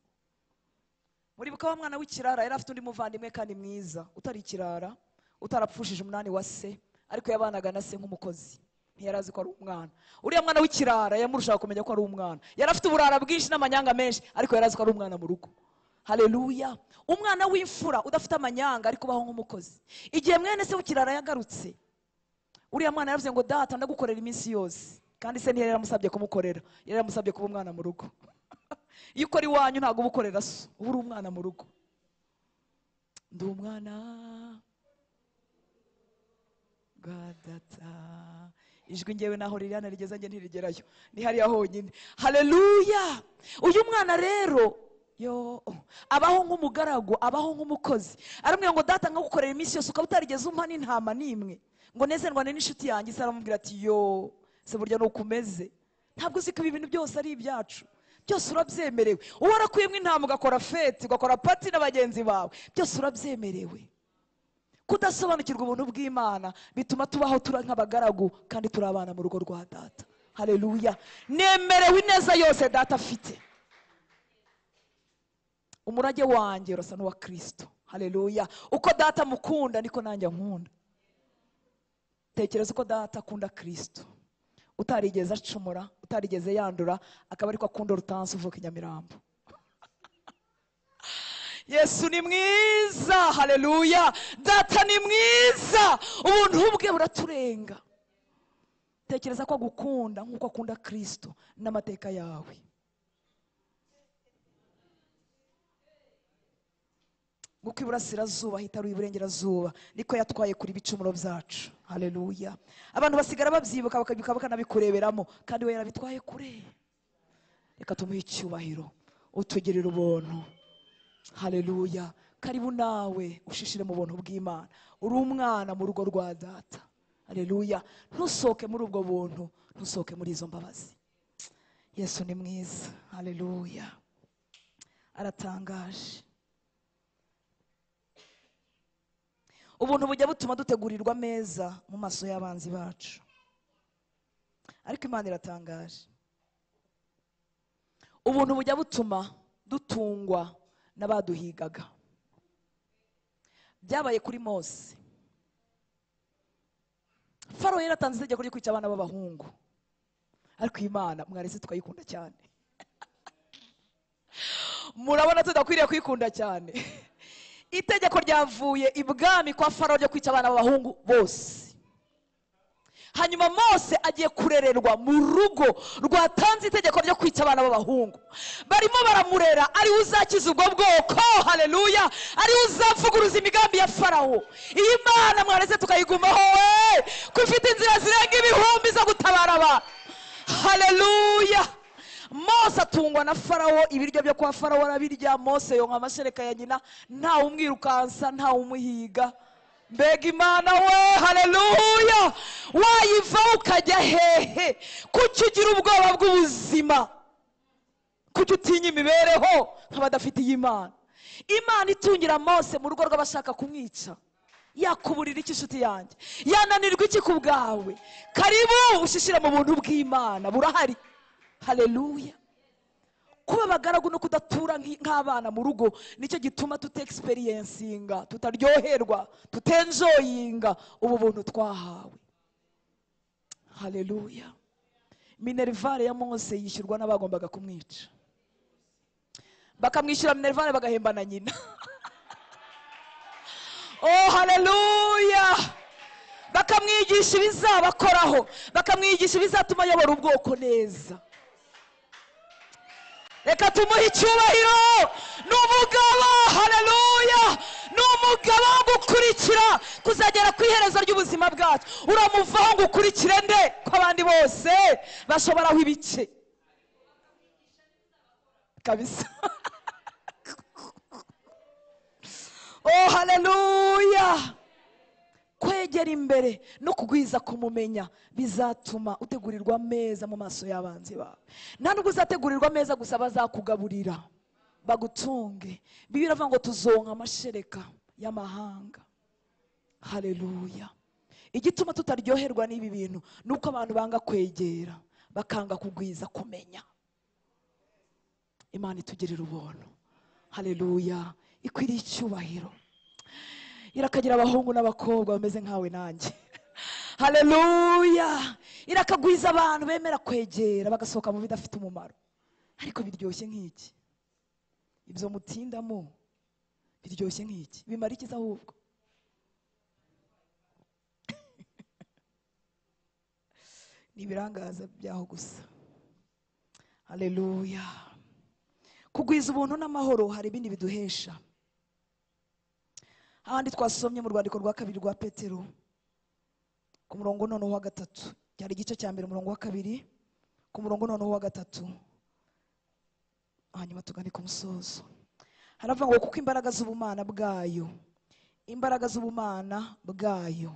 Muri bukaba mwana w'ikirara yari afite undi muvandimwe kandi mwiza, utari ikirara, utarapfushije umunani wa se, ariko yabanaga na se nk'umukozi. Ntiyarazi ko ari umwana. Uriya mwana w'ikirara yamurushaga kumenya ko ari umwana. Yari afite uburara bwinshi n'amanyanga menshi, ariko yarazi ko ari umwana mu rugo, haleluya. Umwana w'imfura udafite amanyanga ariko ubaho nk'umukozi. Igihe mwene se w'ikirara yagarutse, uriya mwana yaravuze ngo data ndagukorera iminsi yose, kandi se ntiyari yaramusabye kumukorera, yari yaramusabye kuba umwana mu rugo. Iyo ukora iwanyu ntabwo uba ukorera so, uba uri umwana mu rugo. Ndi umwana bwa data, ijwi ngewe naho Liliane rigeza nge ntirigerayo, ni hariya honyine, haleluya. Uyu mwana rero abaho nk'umugaragu, abaho nk'umukozi. Aramubwira ngo data ngagukorera iminsi yose, ukaba utarigeze umpa n'intama n'imwe ngo nezerwane n'inshuti yanjye. Se aramubwira ati se burya nuko umeze, ntabwo uzi ko ibi bintu byose ari ibyacu, byose urabyemerewe. Uba warakuyemo intama ugakora feti, ugakora pati na bagenzi bawe, byose urabyemerewe. Kudasobanukirwa ubuntu bw'Imana bituma tubaho turi nk'abagaragu, kandi turi abana mu rugo rwa data, haleluya. Nemerewe ineza yose data afite. Umurage wanjye urasa n'uwa Kristo, haleluya. Uko data mukunda niko nanjye nkunda. Tekereza uko data akunda Kristo, utarigeze acumura, utarigeze yandura, akaba ariko akunda Rutansi uvuka i Nyamirambo. Yesu ni mwiza, haleluya. Data ni mwiza, ubuntu bwe buraturenga. Tekereza ko agukunda nk'uko akunda Kristo n'amateka yawe. Nguko iburasirazuba hitaruye iburengerazuba, niko yatwaye kuri ibicumuro byacu, haleluya. Abantu basigara babyibuka bakanabikureberamo, kandi we yarabitwaye kure. Reka tumuhe icyubahiro, utugirira ubuntu, haleluya. Karibu nawe ushishire mu buntu bw'Imana, uri umwana mu rugo rwa data, haleluya. Ntusohoke muri ubwo buntu, ntusohoke muri izo mbabazi. Yesu ni mwiza, haleluya, aratangaje. Ubuntu bujya butuma dutegurirwa meza mu maso y'abanzi bacu, ariko Imana iratangaje. Ubuntu bujya butuma dutungwa n'abaduhigaga. Byabaye kuri Mose. Farawo yaratanze itegeko ryo kwica abana b'abahungu, ariko Imana mwarese tukayikunda cyane. Murabona tudakwiriye kwikunda cyane. Itegeko ryavuye ibwami kwa Farawo ryo kwica abana b'abahungu bose. Hanyuma Mose agiye kurererwa mu rugo rwatanze itegeko ryo kwica abana b'abahungu. Barimo baramurera, ari uzakiza ubwo bwoko. Haleluya! Ari uzavuguruza imigambi ya Farawo. Iyi Mana mwarese tukayigumaho we, ko ifite inzira zirenga ibihumbi zo gutabara abantu. Haleluya! Mose atungwa na Farawo, ibiryo byo kwa Farawo arabirya. Mose yonka amashereka ya nyina, nta umwirukansa, nta umuhiga. Mbega Imana we, haleluya! Wayiva ukajya hehe? Kuki ugira ubwoba bw'ubuzima? Kuki utinya imibereho nk'abadafitiye Imana? Imana itungira Mose mu rugo rw'abashaka kumwica. Yakuburira iki inshuti yanjye? Yananirwa iki ku bwawe? Karibu ushishira mu buntu bw'Imana, burahari. Haleluya! Kuba abagaragu no kudatura nk'abana mu rugo nicyo gituma tutexperiencinga, tutaryoherwa, tutenjoyinga ubu buntu twahawe. Haleluya! Minervare ya Mose yishyurwa n'abagombaga kumwica. Bakamwishyura Minervare bagahemba na nyina. Oh haleluya! Bakamwigisha ibizabakoraho, bakamwigisha ibizatuma ayobora ubwoko neza. Reka tumuhe icyubahiro. N'umugabo, haleluya, n'umugabo wo gukurikira kuzagera ku iherezo ry'ubuzima bwacu. Uramuvaho ngo ukurikire nde ko abandi bose bashobaraho ibice kabisa. Oh haleluya! Kwegera imbere no kugwiza kumumenya bizatuma utegurirwa meza mu maso y'abanzi bawe. Nta nubwo uzategurirwa meza gusa, bazakugaburira bagutunge. Bibiliya iravuga ngo tuzonka amashereka y'amahanga. Haleluya! Igituma tutaryoherwa n'ibi bintu nuko abantu banga kwegera, bakanga kugwiza kumenya. Imana itugirira ubuntu. Haleluya! Ikwiriye icyubahiro. Irakagira abahungu n'abakobwa bameze nkawe nanjye. Haleluya! Irakagwiza abantu bemera kwegera bagasohoka mu bidafite umumaro. Ariko biryoshye nk'iki? Ibyo mutindamo biryoshye nk'iki? Bimara iki ahubwo? Nibirangaza byaho gusa. Haleluya! Kugwiza ubuntu n'amahoro hari ibindi biduhesha. Ahandi twasomye mu rwandiko rwa kabiri rwa Petero ku murongo noneho wa 3, cyari igice cya mbere umurongo wa 2 ku murongo noneho wa 3, hanyuma tugane ku musozo. Haravuga ngo kuko imbaraga z'ubumana bwayo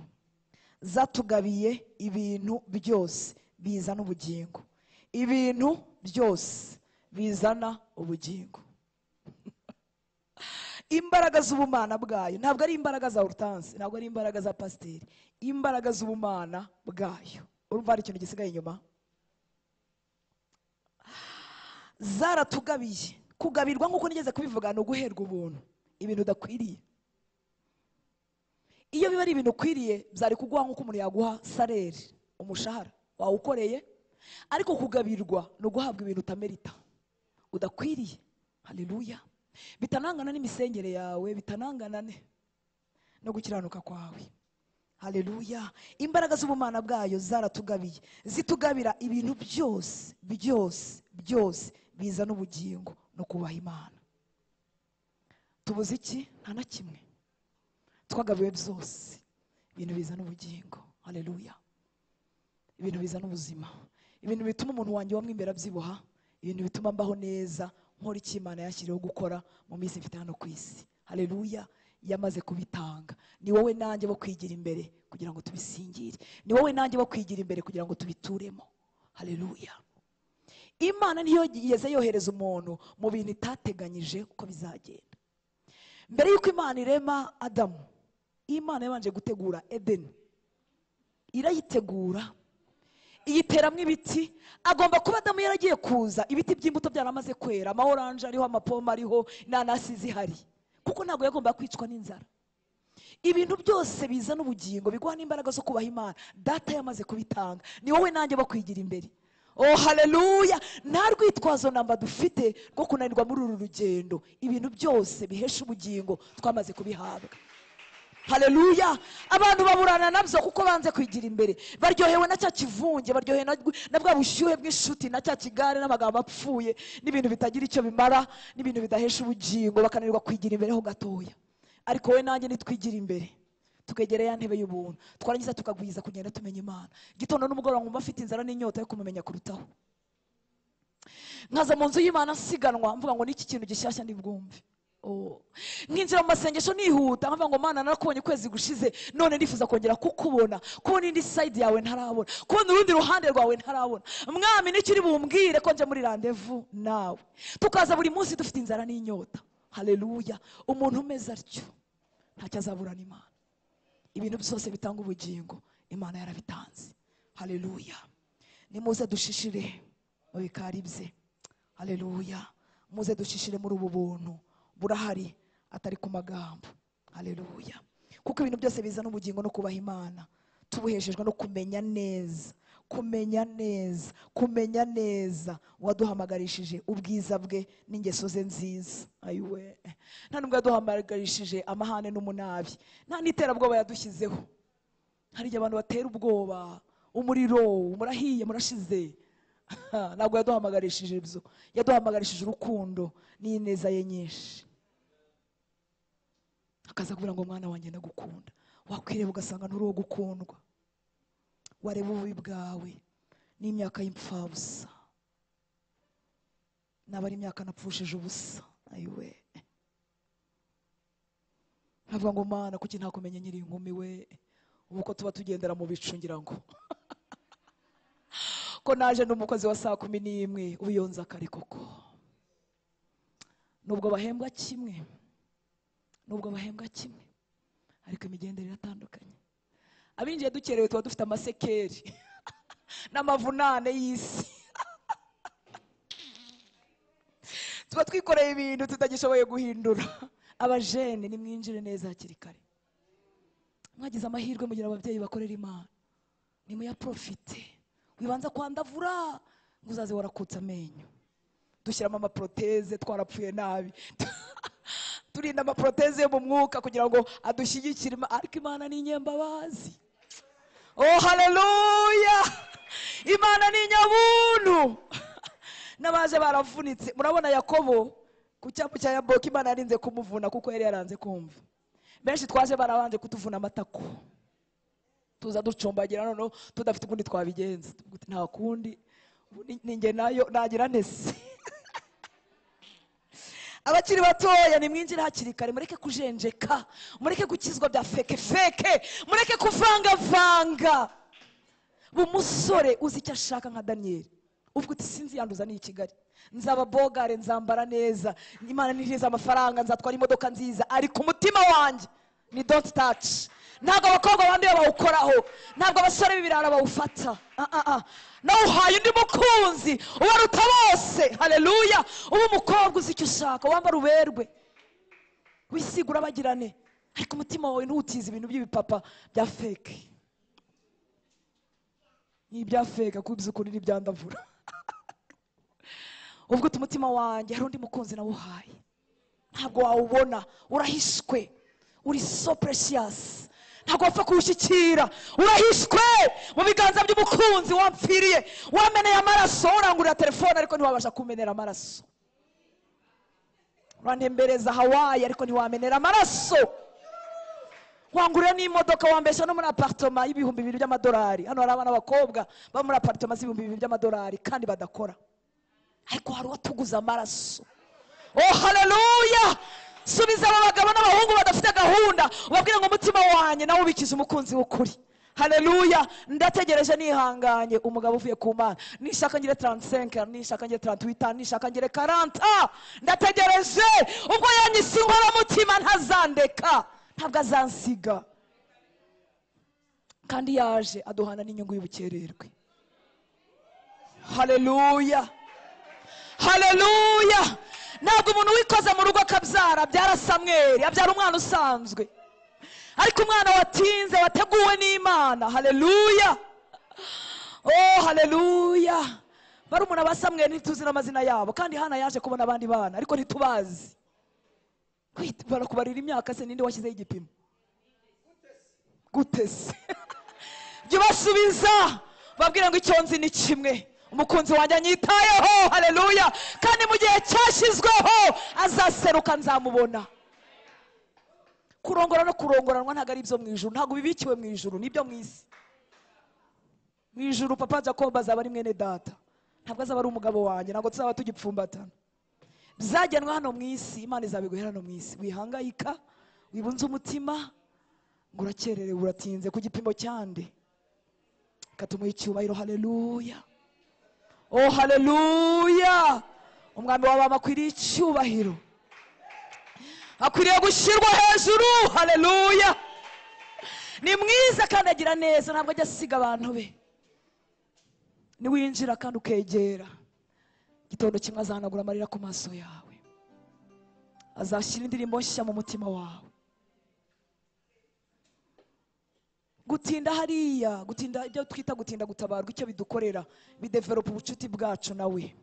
zatugabiye ibintu byose bizana ubugingo. Ibintu byose bizana ubugingo. Imbaraga z'ubumana bwayo ntabwo ari imbaraga za Hortense, ntabwo ari imbaraga za pasiteri. Imbaraga z'ubumana bwayo, urumva hari ikintu gisigaye inyuma? Zaratugabiye. Kugabirwa nk'uko nigeze kubivuga ni uguherwa ubuntu, ibintu udakwiriye. Iyo biba ari ibintu ukwiriye byari kuguha nk'uko umuntu yaguha salary, umushahara wawukoreye. Ariko kugabirwa ni uguhabwa ibintu utamerita, udakwiriye. Haleluya! Bitanangana n'imisengere yawe, bitanangana no gukiranuka kwawe. Haleluya! Imbaraga z'ubumana bwayo zaratugabiye, zitugabira ibintu byose bizana ubugingo no kubaha Imana. Tubuze iki? Nta na kimwe. Twagabiwe byose, ibintu bizana ubugingo. Haleluya! Ibintu bizana ubuzima, ibintu bituma umuntu wanjye wamwe imbere abyibuha, ibintu bituma mbaho neza, nkora icyo Imana yashyiriyeho gukora mu minsi mfite hano ku isi. Haleluya! Yamaze kubitanga. Ni wowe nanjye bo kwigira imbere kugira ngo tubisingire. Ni wowe nanjye bo kwigira imbere kugira ngo tubituremo. Haleluya! Imana niyo yeze yohereza umuntu mu bintu itateganyije uko bizagenda. Mbere y'uko Imana irema Adamu, Imana yabanje gutegura Edeni. Irayitegura, iyiteramo ibiti. Agomba kuba Adamu yaragiye kuza ibiti by'imbuto byaramaze kwera, ama oranje ariho, amapoma ariho, inanasi zihari, kuko ntabwo yagomba kwicwa n'inzara. ibintu byose bizana ubugingo biguha n'imbaraga zo kubaha Imana data yamaze kubitanga. Ni wowe nanjye bo kwigira imbere. Oh haleluya, nta rwitwazo namba dufite rwo kunanirwa muri uru rugendo. Ibintu byose bihesha ubugingo twamaze kubihabwa. Haleluya, abantu baburana nabyo kuko banze kwigira imbere, baryohewe na cya kivunge, baryohewe na bwa bushyuhe bw'inshuti, na cya kigare n'amagambo apfuye n'ibintu bitagira icyo bimara, n'ibintu bidahesha ubugingo, bakananirwa kwigira imbere ho gatoya. Ariko we nanjye nitwigira imbere tukegera ya ntebe y'ubuntu, twarangiza tukagwiza kugenda tumenya Imana. Gitondo n'umugoroba ngumva afite inzara n'inyota yo kumumenya kurutaho. Nkaza mu nzu y'Imana nsiganwa mvuga ngo niki kintu gishyashya ndibwumve. Nkinjira mu masengesho nihuta nkavuga ngo Mana narakubonye kwezi gushize, none ndifuza kongera kukubona, kubona indi side yawe ntarabona, kubona urundi ruhande rwawe ntarabona. Mwami nicyo uri bumbwire ko nje muri rendezvous nawe. Tukaza buri munsi dufite inzara n'inyota. Haleluya, umuntu umeze atyo ntacyo azaburana Imana. Ibintu byose bitanga ubugingo Imana yarabitanze. Haleluya, nimuze dushishire mu bikari bye. Haleluya, muze dushishire muri ubu buntu burahari atari ku magambo. Haleluya, kuko ibintu byose bizana ubugingo no kubaha Imana tubuheshejwe no kumenya neza, kumenya neza, kumenya neza waduhamagarishije ubwiza bwe n'ingeso ze nziza. Ayiwe, nta nubwo yaduhamagarishije amahane n'umunabi, nta n'iterabwoba yadushyizeho. Hari igihe abantu batera ubwoba, umuriro murahiye murashize. Ntabwo yaduhamagarishije ibyo, yaduhamagarishije urukundo n'ineza ye nyinshi. Akaza kubwira ngo mwana wanjye ndagukunda. Wakwireba ugasanga nturi uwo gukundwa, wareba ububi bwawe n'imyaka y'impfabusa, naba ari imyaka napfushije ubusa. Ayiwe, nkavuga ngo Mana kuki ntakumenye nyiri inkumi we, ubu ko tuba tugendera mu bicu ngira ngo ko naje n'umukozi wa 11 ubiyonza kare koko. Nubwo bahembwa kimwe, ariko imigendere iratandukanye. Abinjiye dukerewe tuba dufite amasekeri n'amavunane y'isi tuba twikoreye ibintu tutagishoboye guhindura. Abajene nimwinjire neza hakiri kare, mwagize amahirwe mugira ababyeyi bakorera Imana, nimuyaprofite. Wibanza kwandavura ngo uzaze warakutse amenyo, dushyiramo amaproteze twarapfuye nabi turinda amaproteze yo mu mwuka kugira ngo adushyigikire. Ariko Imana ni inyembabazi. Oh haleluya, Imana ni inyabuntu. N'abaje baravunitse, murabona Yakobo ku cyambu cya Yaboki Imana yarinze kumuvuna kuko yari yaranze kumva. Benshi twaje barabanje kutuvuna amatako, tuza ducumbagira noneho tudafite ukundi twabigenza. Nta kundi ninjye nayo nagira ntese. Abakiri batoya nimwinjire hakiri kare, mureke kujenjeka, mureke gukizwa bya feke, mureke kuvanga. Bumusore uzi icyo ashaka nka Daniel, uvuga uti sinzi yanduza ni Kigali, nzaba bogare, nzambara neza, Imana ntihiza amafaranga, nzatwara imodoka nziza, ariko umutima wanjye ni don't touch. Ntabwo abakobwa bandi bawukoraho, ntabwo abasore b'ibirara bawufata. Nawuhaye undi mukunzi ubaruta bose. Haleluya, ubu umukobwa uzi icyo ushaka, wambara uberwe, wisigura bagirane, ariko umutima wawe ntutize ibintu by'ibipapa bya fake. Ni ibya fake kubiza ukuri n'ibyandavura. Ubwo umutima wanjye hari undi mukunzi nawuhaye, ntabwo wawubona, urahishwe, uri so precious, ntabwo wapfa kuwushyikira, urahishwe mu biganza by'umukunzi wampfiriye, wameneye amaraso, urangurira telefone ariko ntiwabasha kumenera amaraso, urantembereza Hawaii ariko ntiwamenera amaraso, wangurira n'imodoka, wambesha no muri apartment y'ibihumbi 2 by'amadolari. Hano hari abana b'abakobwa ba muri apartment z'ibihumbi 2 by'amadolari kandi badakora, ariko hari uwatuguza amaraso. Oh haleluya, subiza abagabo n'abahungu badafite gahunda, ubabwire ngo umutima wanjye nawe ubikiza umukunzi w'ukuri. Haleluya, ndategereje nihanganye umugabo uvuye ku Mana. Nishaka ngire 35, nishaka ngire 38, nishaka ngire 40, ndategereje. Ubwo yanyise inkora mutima ntazandeka, ntabwo azansiga, kandi yaje aduhana n'inyungu y'ubukererwe. Haleluya, haleluya. Ntabwo umuntu wikoze mu rugo akabyara, byara Samweli, abyara umwana usanzwe. ariko umwana watinze wateguwe n'Imana. Haleluya, oh haleluya. Barumuna ba Samweli ntituzi n'amazina yabo, kandi Hana yaje kubona abandi bana ariko ntitubazi. Barakubarira imyaka se, ninde washyizeho igipimo? Gute se? Jya basubiza babwira ngo icyo nzi ni kimwe, umukunzi wanjye anyitayeho. Haleluya. Kandi mu gihe cyashyizweho azaseruka nzamubona. Kurongora no kurongoranwa ntabwo ari ibyo mu ijuru, ntabwo bibikiwe mu ijuru, nibyo mu isi. Mu ijuru papa Jacob azaba ari mwene data, ntabwo azaba ari umugabo wanjye, ntabwo tuzaba tugipfumbatana. Byagenwa hano mu isi, Imana izabiguhera hano mu isi. Wihangayika, wibunze umutima ngo urakererewe, uratinze ku gipimo cyande. Katumuha icyubahiro. Haleluya, oh haleluya. Umwami w'abami akwiriye icyubahiro, akwiriye gushyirwa hejuru. Haleluya. Ni mwiza kandi agira neza, ntabwo ajya asiga abantu be. Niwinjira kandi ukegera, igitondo kimwe azahanagura amarira ku maso yawe, azashyira indirimbo nshya mu mutima wawe. Gutinda hariya, gutinda, ibyo twita gutinda gutabarwa, icyo bidukorera bidevelopa ubucuti bwacu nawe.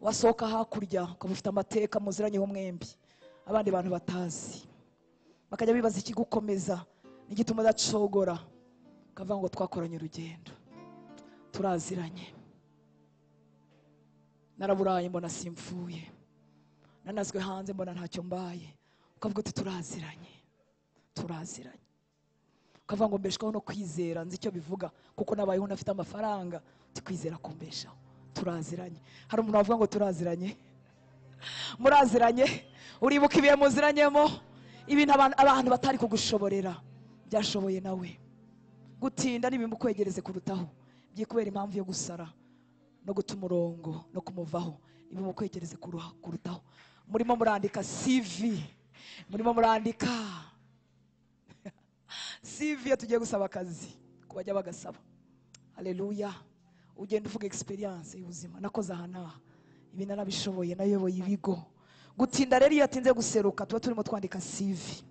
Wasohoka hakurya ukaba ufite amateka muziranyeho mwembi abandi bantu batazi, bakajya bibaza ikigukomeza n'igituma udacogora, ukavuga ngo twakoranye urugendo, turaziranye. Naraburaye mbona simfuye, nanazwe hanze mbona ntacyo mbaye, ukavuga uti turaziranye, turaziranye. Ukavuga ngo mbeshwaho no kwizera, nzi icyo bivuga kuko nabayeho nafite amafaranga, uti kwizera kumbeshaho, turaziranye. Hari umuntu wavuga ngo turaziranye? Muraziranye? Uribuka ibihe muziranyemo, ibintu abantu batari kugushoborera byashoboye nawe. Gutinda nibimukwegereze kurutaho, byikubera impamvu yo gusara no guta umurongo no kumuvaho, nibimukwegereze kurutaho. Murimo murandika CV, murimo murandika CV iyo tugiye gusaba akazi kubajya bagasaba. Haleluya. Ugenda uvuga experience y'ubuzima, nakoze aha n'aha, ibi narabishoboye, nayoboye ibigo. Gutinda rero iyo atinze guseruka, tuba turimo twandika CV.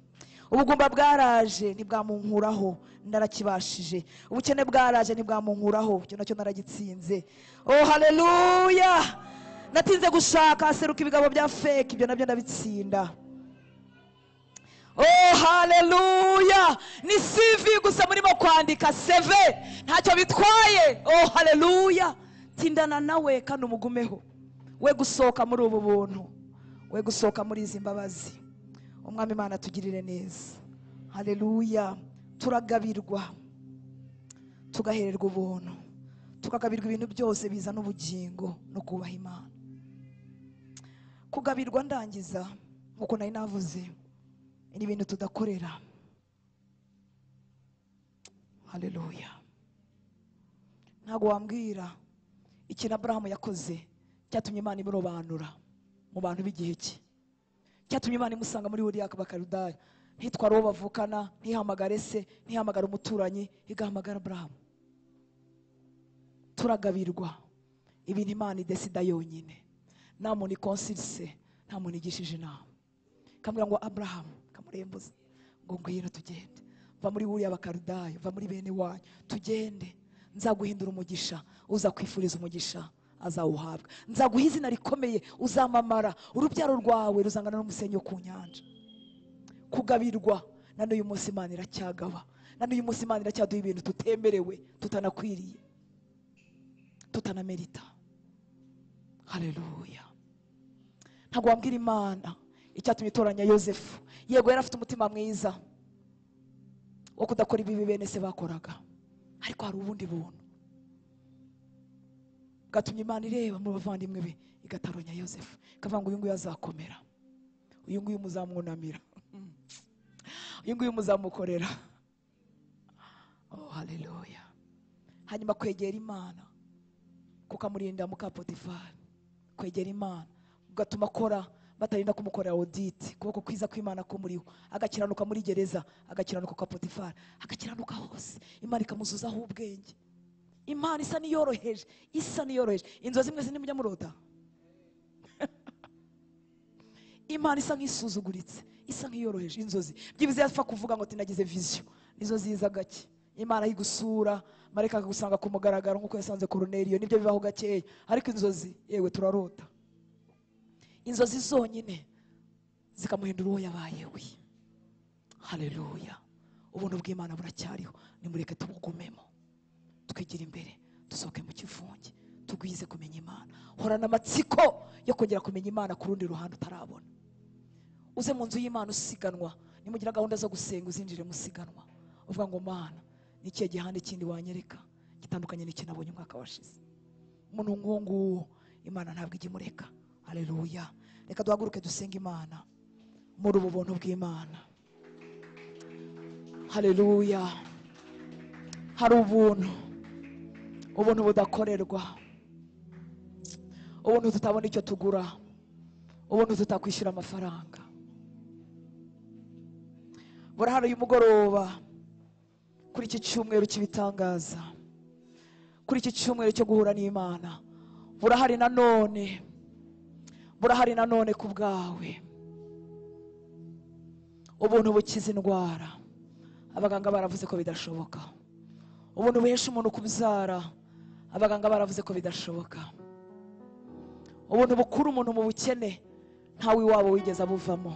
Ubugumba bwaraje ntibwamunkuraho, ndarakibashije. Ubukene bwaraje ntibwamunkuraho, icyo nacyo naragitsinze. Oh haleluya. Natinze gushaka, aseruka ibigabo bya fake, ibyo nabyo ndabitsinda. Oh haleluya. Ni CV gusa murimo kwandika, CV ntacyo bitwaye. Oh haleluya. Tindana nawe kandi umugumeho, we gusohoka muri ubu buntu, we gusohoka muri izi mbabazi. Umwami Imana tugirire neza. Haleluya. Turagabirwa, tugahererwa ubuntu, tukagabirwa ibintu byose bizana ubugingo no kubaha Imana. Kugabirwa ndangiza nkuko nari navuze, ni ibintu tudakorera. Haleluya. Ntago wambwira ikintu Abrahamu yakoze cyatumye Imana imurobanura mu bantu b'igihe cye, cyatumye Imana imusanga muri Uriya Bakaludaya. Ntitwara uwo bavukana, ntihamagare se, ntihamagara umuturanyi, igahamagara Abrahamu. Turagabirwa ibintu Imana idesida yonyine, nta muntu ikonsilise, nta muntu igishije inama. Kambwira ngo Abrahamu, kamurembuza ngo ngwino tugende, va muri Uriya Bakaludaya, va muri bene wanyu, tugende. Nzaguhindura umugisha, uza kwifuriza umugisha azawuhabwa. Nzaguha izina rikomeye, uzamamara, urubyaro rwawe ruzangana n'umusenyi wo ku nyanja. Kugabirwa na n'uyu munsi Imana iracyagaba, na n'uyu munsi Imana iracyaduha ibintu tutemerewe, tutanakwiriye, tutanamerita. Haleluya. Ntabwo wambwira Imana icyatumye itoranya Yosefu. Yego yari afite umutima mwiza wo kudakora ibibi bene se bakoraga, ariko hari ubundi buntu gatumye Imana ireba mu bavandimwe be igataronya Yosefu, ikavuga ngo uyu nguyu azakomera, uyu nguyu muzamwunamira, uyu nguyu muzamukorera. Oh haleluya. Hanyuma kwegera Imana kukamurinda muka Potifari. Kwegera Imana ugatuma akora batarinda kumukorera audit, kuboko kwiza kw'Imana ko muriho, agakiranuka muri gereza, agakiranuka kwa Potifari, agakiranuka hose. Imana ikamuzuzaho ubwenge. Imana isa niyoroheje, isa niyoroheje. Inzozi zimwe zinimujya murota. Imana isa nk'isuzuguritse, isa nk'iyoroheje. Inzozi byibuze yapfa kuvuga ngo tinagize vision, nizo ziza gake. Imana igusura, mareka akagusanga ku mugaragaro nk'uko yasanze Koruneliyo, nibyo bibaho gakeya. Ariko inzozi yewe turarota. Inzozi zonyine zikamuhindura uwo yabaye we. Haleluya. Ubuntu bw'Imana buracyariho, nimureke tubugumemo, twigira imbere, dusohoke mu kivunge, tugwize kumenya Imana. Horana amatsiko yo kongera kumenya Imana ku rundi ruhande utarabona. Uze mu nzu y'Imana usiganwa, nimugira gahunda zo gusenga uzinjire musiganwa, uvuga ngo Mana ni ikihe gihande kindi wanyereka gitandukanye n'iki nabonye umwaka washize. Umuntu nguwo Imana ntabwo ijya imureka. Haleluya. Reka duhaguruke dusenga Imana muri ubu buntu bw'Imana. Haleluya. Hari ubuntu budakorerwa, ubuntu tutabona icyo tugura, ubuntu tutakwishyura amafaranga. Burahari uyu mugoroba, kuri iki cyumweru cy'ibitangaza, kuri iki cyumweru cyo guhura n'Imana, burahari nanone ku bwawe ubuntu bukiza indwara abaganga baravuze ko bidashoboka. Ubuntu buhesha umuntu kubyara abaganga baravuze ko bidashoboka. Ubuntu bukura umuntu mu bukene ntawe iwabo wigeze abuvamo.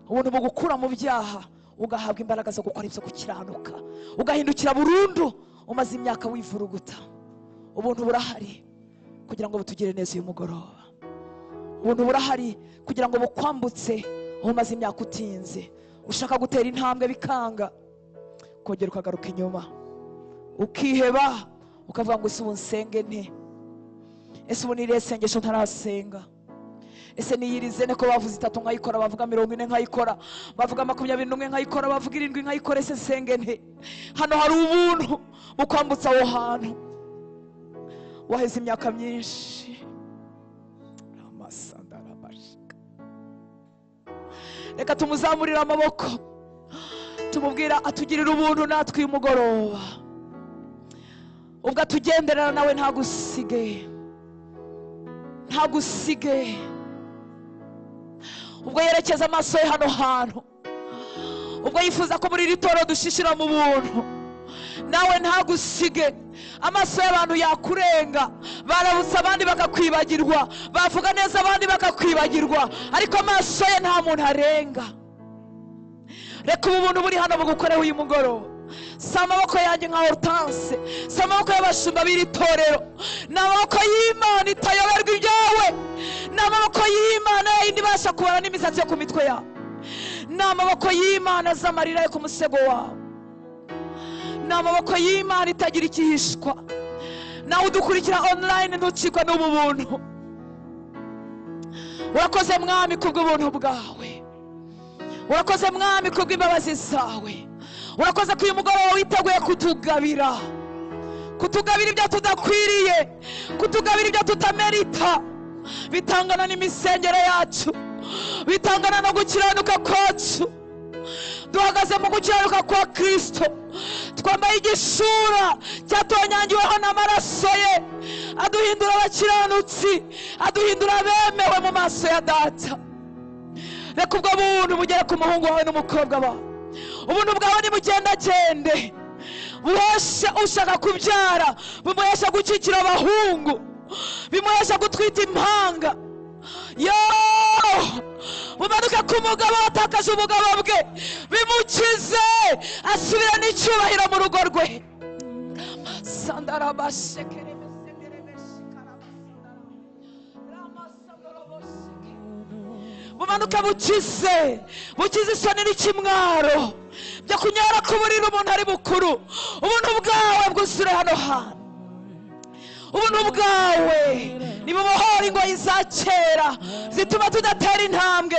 Ubuntu bugukura mu byaha ugahabwa imbaraga zo gukora ibyo gukiranuka, ugahindukira burundu umaze imyaka wivuruguta. Ubuntu burahari kugira ngo butugire neza uyu mugoroba. Ubuntu burahari kugira ngo bukwambutse umaze imyaka utinze, ushaka gutera intambwe bikanga, kongera ukagaruka inyuma ukiheba, ukavuga ngo ese ubu nsenge nte? Ese ubu niriye sengesho ntarasenga? Ese niyirize ne ko bavuze 3 nkayikora, bavuga 40 nkayikora, bavuga 21 nkayikora, bavuga 7 nkayikora, ese nsenge nte? Hano hari ubuntu bukwambutsa aho hantu waheze imyaka myinshi. Reka tumuzamurira amaboko, tumubwira atugirira ubuntu natwe uyu mugoroba. Ubwo atugenderera nawe ntagusige, ubwo yerekeza amaso ye hano hantu, ubwo yifuza ko muri iri toro dushishira mu buntu, nawe ntagusige. Amaso y'abantu yakurenga, barabutsa abandi bakakwibagirwa, bavuga neza abandi bakakwibagirwa, ariko amaso ye nta muntu arenga. Reka ubu buntu buri hano bugukoreho uyu mugoroba. Si amaboko yanjye nka Hortense, si amaboko y'abashumba b'iri torero, ni amaboko y'Imana itayoberwa ibyawe, ni amaboko y'Imana yindi ibasha kubara n'imisatsi yo ku mitwe yawe, ni amaboko y'Imana z'amarira yo ku musego wawe, ni amaboko y'Imana itagira ikihishwa. Nawe udukurikira online ntucikwe n'ubu buntu. Urakoze Mwami kubw'ubuntu bwawe, urakoze Mwami kubw'imbabazi zawe, urakoze ko uyu mugoroba witeguye kutugabira ibyo tudakwiriye, kutugabira ibyo tutamerita, bitangana n'imisengere yacu, bitangana no gukiranuka kwacu. Duhagaze mu gukiranuka kwa Kristo, twambaye igishura cyatonyangiweho n'amaraso ye, aduhindura abakiranutsi, aduhindura abemewe mu maso ya Data. Reka ubwo buntu bugere ku muhungu wawe n'umukobwa wawe. Ubuntu bwawe nibugendagende, buhesha ushaka kubyara, bumuhesha gukikira abahungu, bimuhesha gutwita impanga. Bumanuke ku mugabo watakaje umugabo bwe, bimukize asubira n'icyubahiro mu rugo rwe. Bumanuke bukize isoni n'ikimwaro byo kunyara ku buriri umuntu ari bukuru. Ubuntu bwawe bwuzure hano hantu, ubuntu bwawe nibubohora ingoyi za kera zituma tudatera intambwe,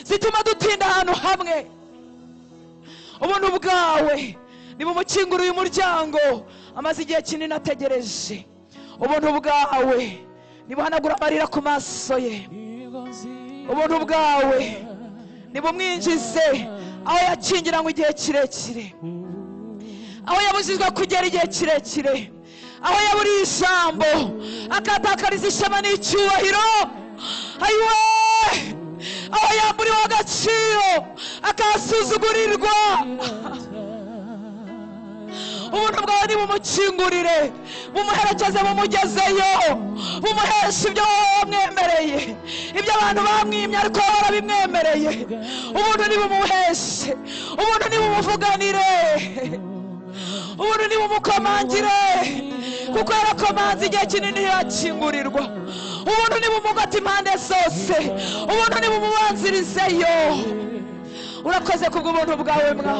zituma dutinda ahantu hamwe. Ubuntu bwawe nibumukingura uyu muryango amaze igihe kinini ategereje. Ubuntu bwawe nibuhanagura amarira ku maso ye. Ubuntu bwawe nibumwinjize aho yakingiranywe igihe kirekire, aho yabujijwe kugera igihe kirekire, aho yaburiye ijambo akatakariza ishema n'icyubahiro. Ayiwe yayo akasuzugurirwa. Ubuntu bwawe nibumukingurire, bumuherekeze bumugezeyo, bumuheshe ibyo wamwemereye, ibyo abantu bamwimye ariko warabimwemereye. Ubuntu nibumuheshe, ubuntu nibumuvuganire, ubuntu nibumukomangire, kuko yarakomanze igihe kinini yakingurirwa. Ubuntu nibumugata impande zose, ubuntu nibumubanzirizeyo. Urakoze kubw'ubuntu bwawe mwana,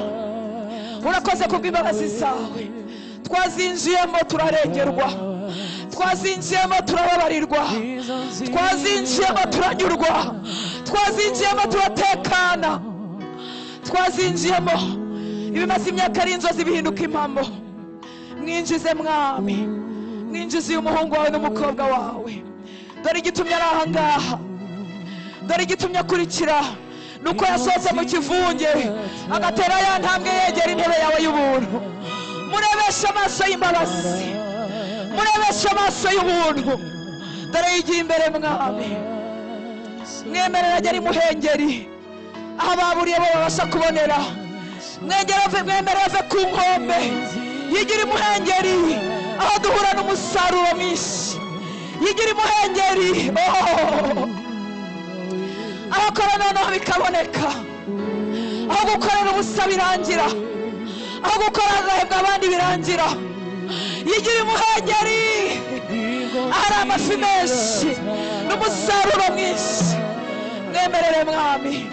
urakoze kubw'imbabazi zawe. Twazinjiyemo turarengerwa, twazinjiyemo turababarirwa, twazinjiyemo turanyurwa, twazinjiyemo turatekana, twazinjiyemo ibimaze imyaka ari inzozi bihinduka impamo. Mwinjize mwami, mwinjize uyu muhungu wawe n'umukobwa wawe. Dore igitumye ari aha ngaha, dore igitumye akurikira, nuko yasohotse mu kivunge agatera ya ntambwe yegera intebe yawe y'ubuntu. Murebeshe amaso y'imbabazi, murebeshe amaso y'ubuntu. Dore yigiye imbere mwami, mwemerera agera imuhengeri aho ababuriye bo babasha kubonera. Mwemerera ave ku nkombe yigira imuhengeri aho duhura n'umusaruro mwinshi. Yigira imuhengeri aho akora noneho bikaboneka, aho gukorera ubusa birangira, aho gukora agahembwa abandi birangira. Yigira imuhengeri ahari amafi menshi n'umusaruro mwinshi. Mwemerere mwami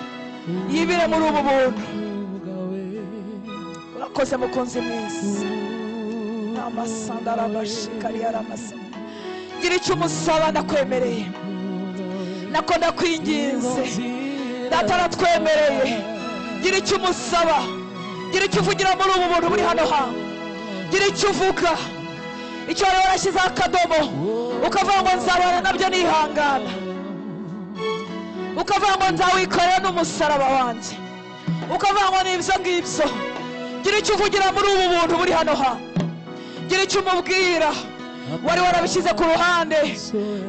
yibire muri ubu buntu. Urakoze mukunzi mwiza. Amasandara bashikari yaramasa. Gira icyo umusaba ndakwemereye, nako ndakwinginze. Data aratwemereye. Gira icyo umusaba, gira icyo uvugira muri ubu buntu buri hano hantu. Gira icyo uvuga, icyo wari warashyizeho akadomo ukavuga ngo nzabana nabyo nihangana, ukavuga ngo nzawikorera n'umusaraba wanjye, ukavuga ngo n'ibyo ngibyo. Gira icyo uvugira muri ubu buntu buri hano hantu. Gira icyo umubwira. Wari warabishyize ku ruhande,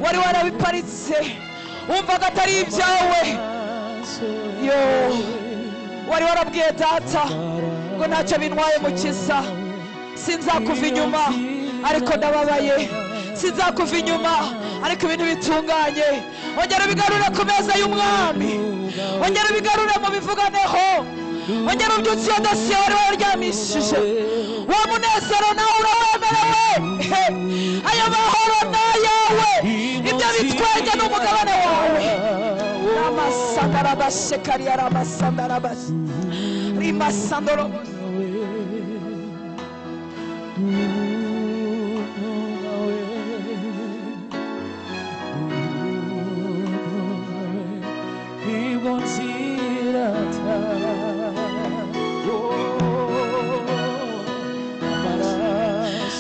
wari warabiparitse, wumvaga atari ibyawe. Yo, wari warabwiye data ngo ntacyo bintwaye mukiza, sinzakuva inyuma ariko ndababaye, sinzakuva inyuma ariko ibintu bitunganye. Ongera ubigarure ku meza y'umwami, ongera ubigarure mu bivuganeho, ongera ubyutse iyo dosiye wari waryamishije. Wa munezero nawe urawemerewe, ayo mahoro ni ayawe, ibyo bitwenge n'umugabane wawe. Ramasandara yaramasandara basi rimasandoro.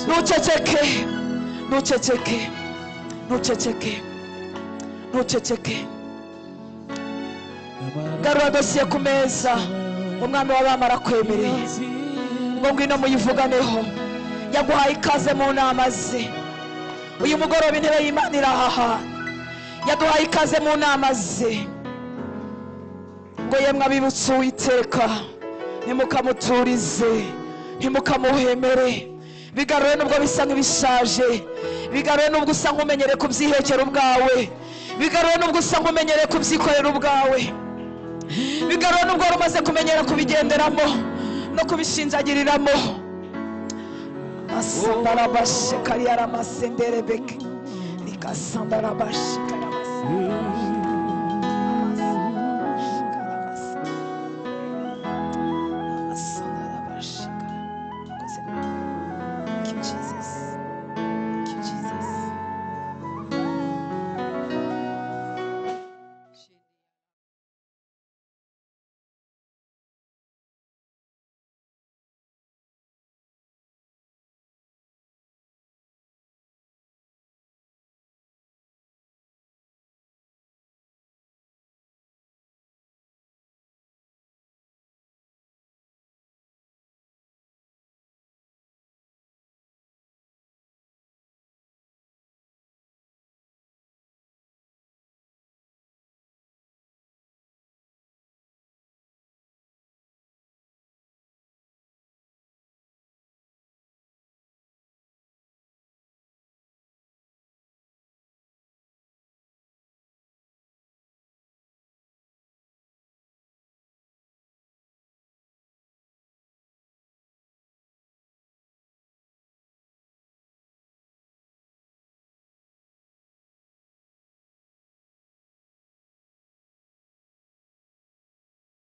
Nuceceke, nuceceke, nuceceke, nuceceke. Garura dosiye ku meza, umwami w'abami arakwemereye ngo ngwino muyivuganeho. Yaguhaye ikaze mu nama ze. Uyu mugoroba intebe y'Imana iri aha hantu. Yaduhaye ikaze mu nama ze ngo yemwe abibutse Uwiteka ntimukamuturize, ntimukamuhemere. Bigarure nubwo bisa nk'ibishaje, bigarure nubwo usa nk'umenyereye kubyihekera ubwawe, bigarure nubwo usa nk'umenyereye kubyikorera ubwawe, bigarure nubwo wari umaze kumenyera kubigenderamo no kubishinjagiriramo. Asambarabashe kari yaramasendere beke, likasambarabashi karamasendere.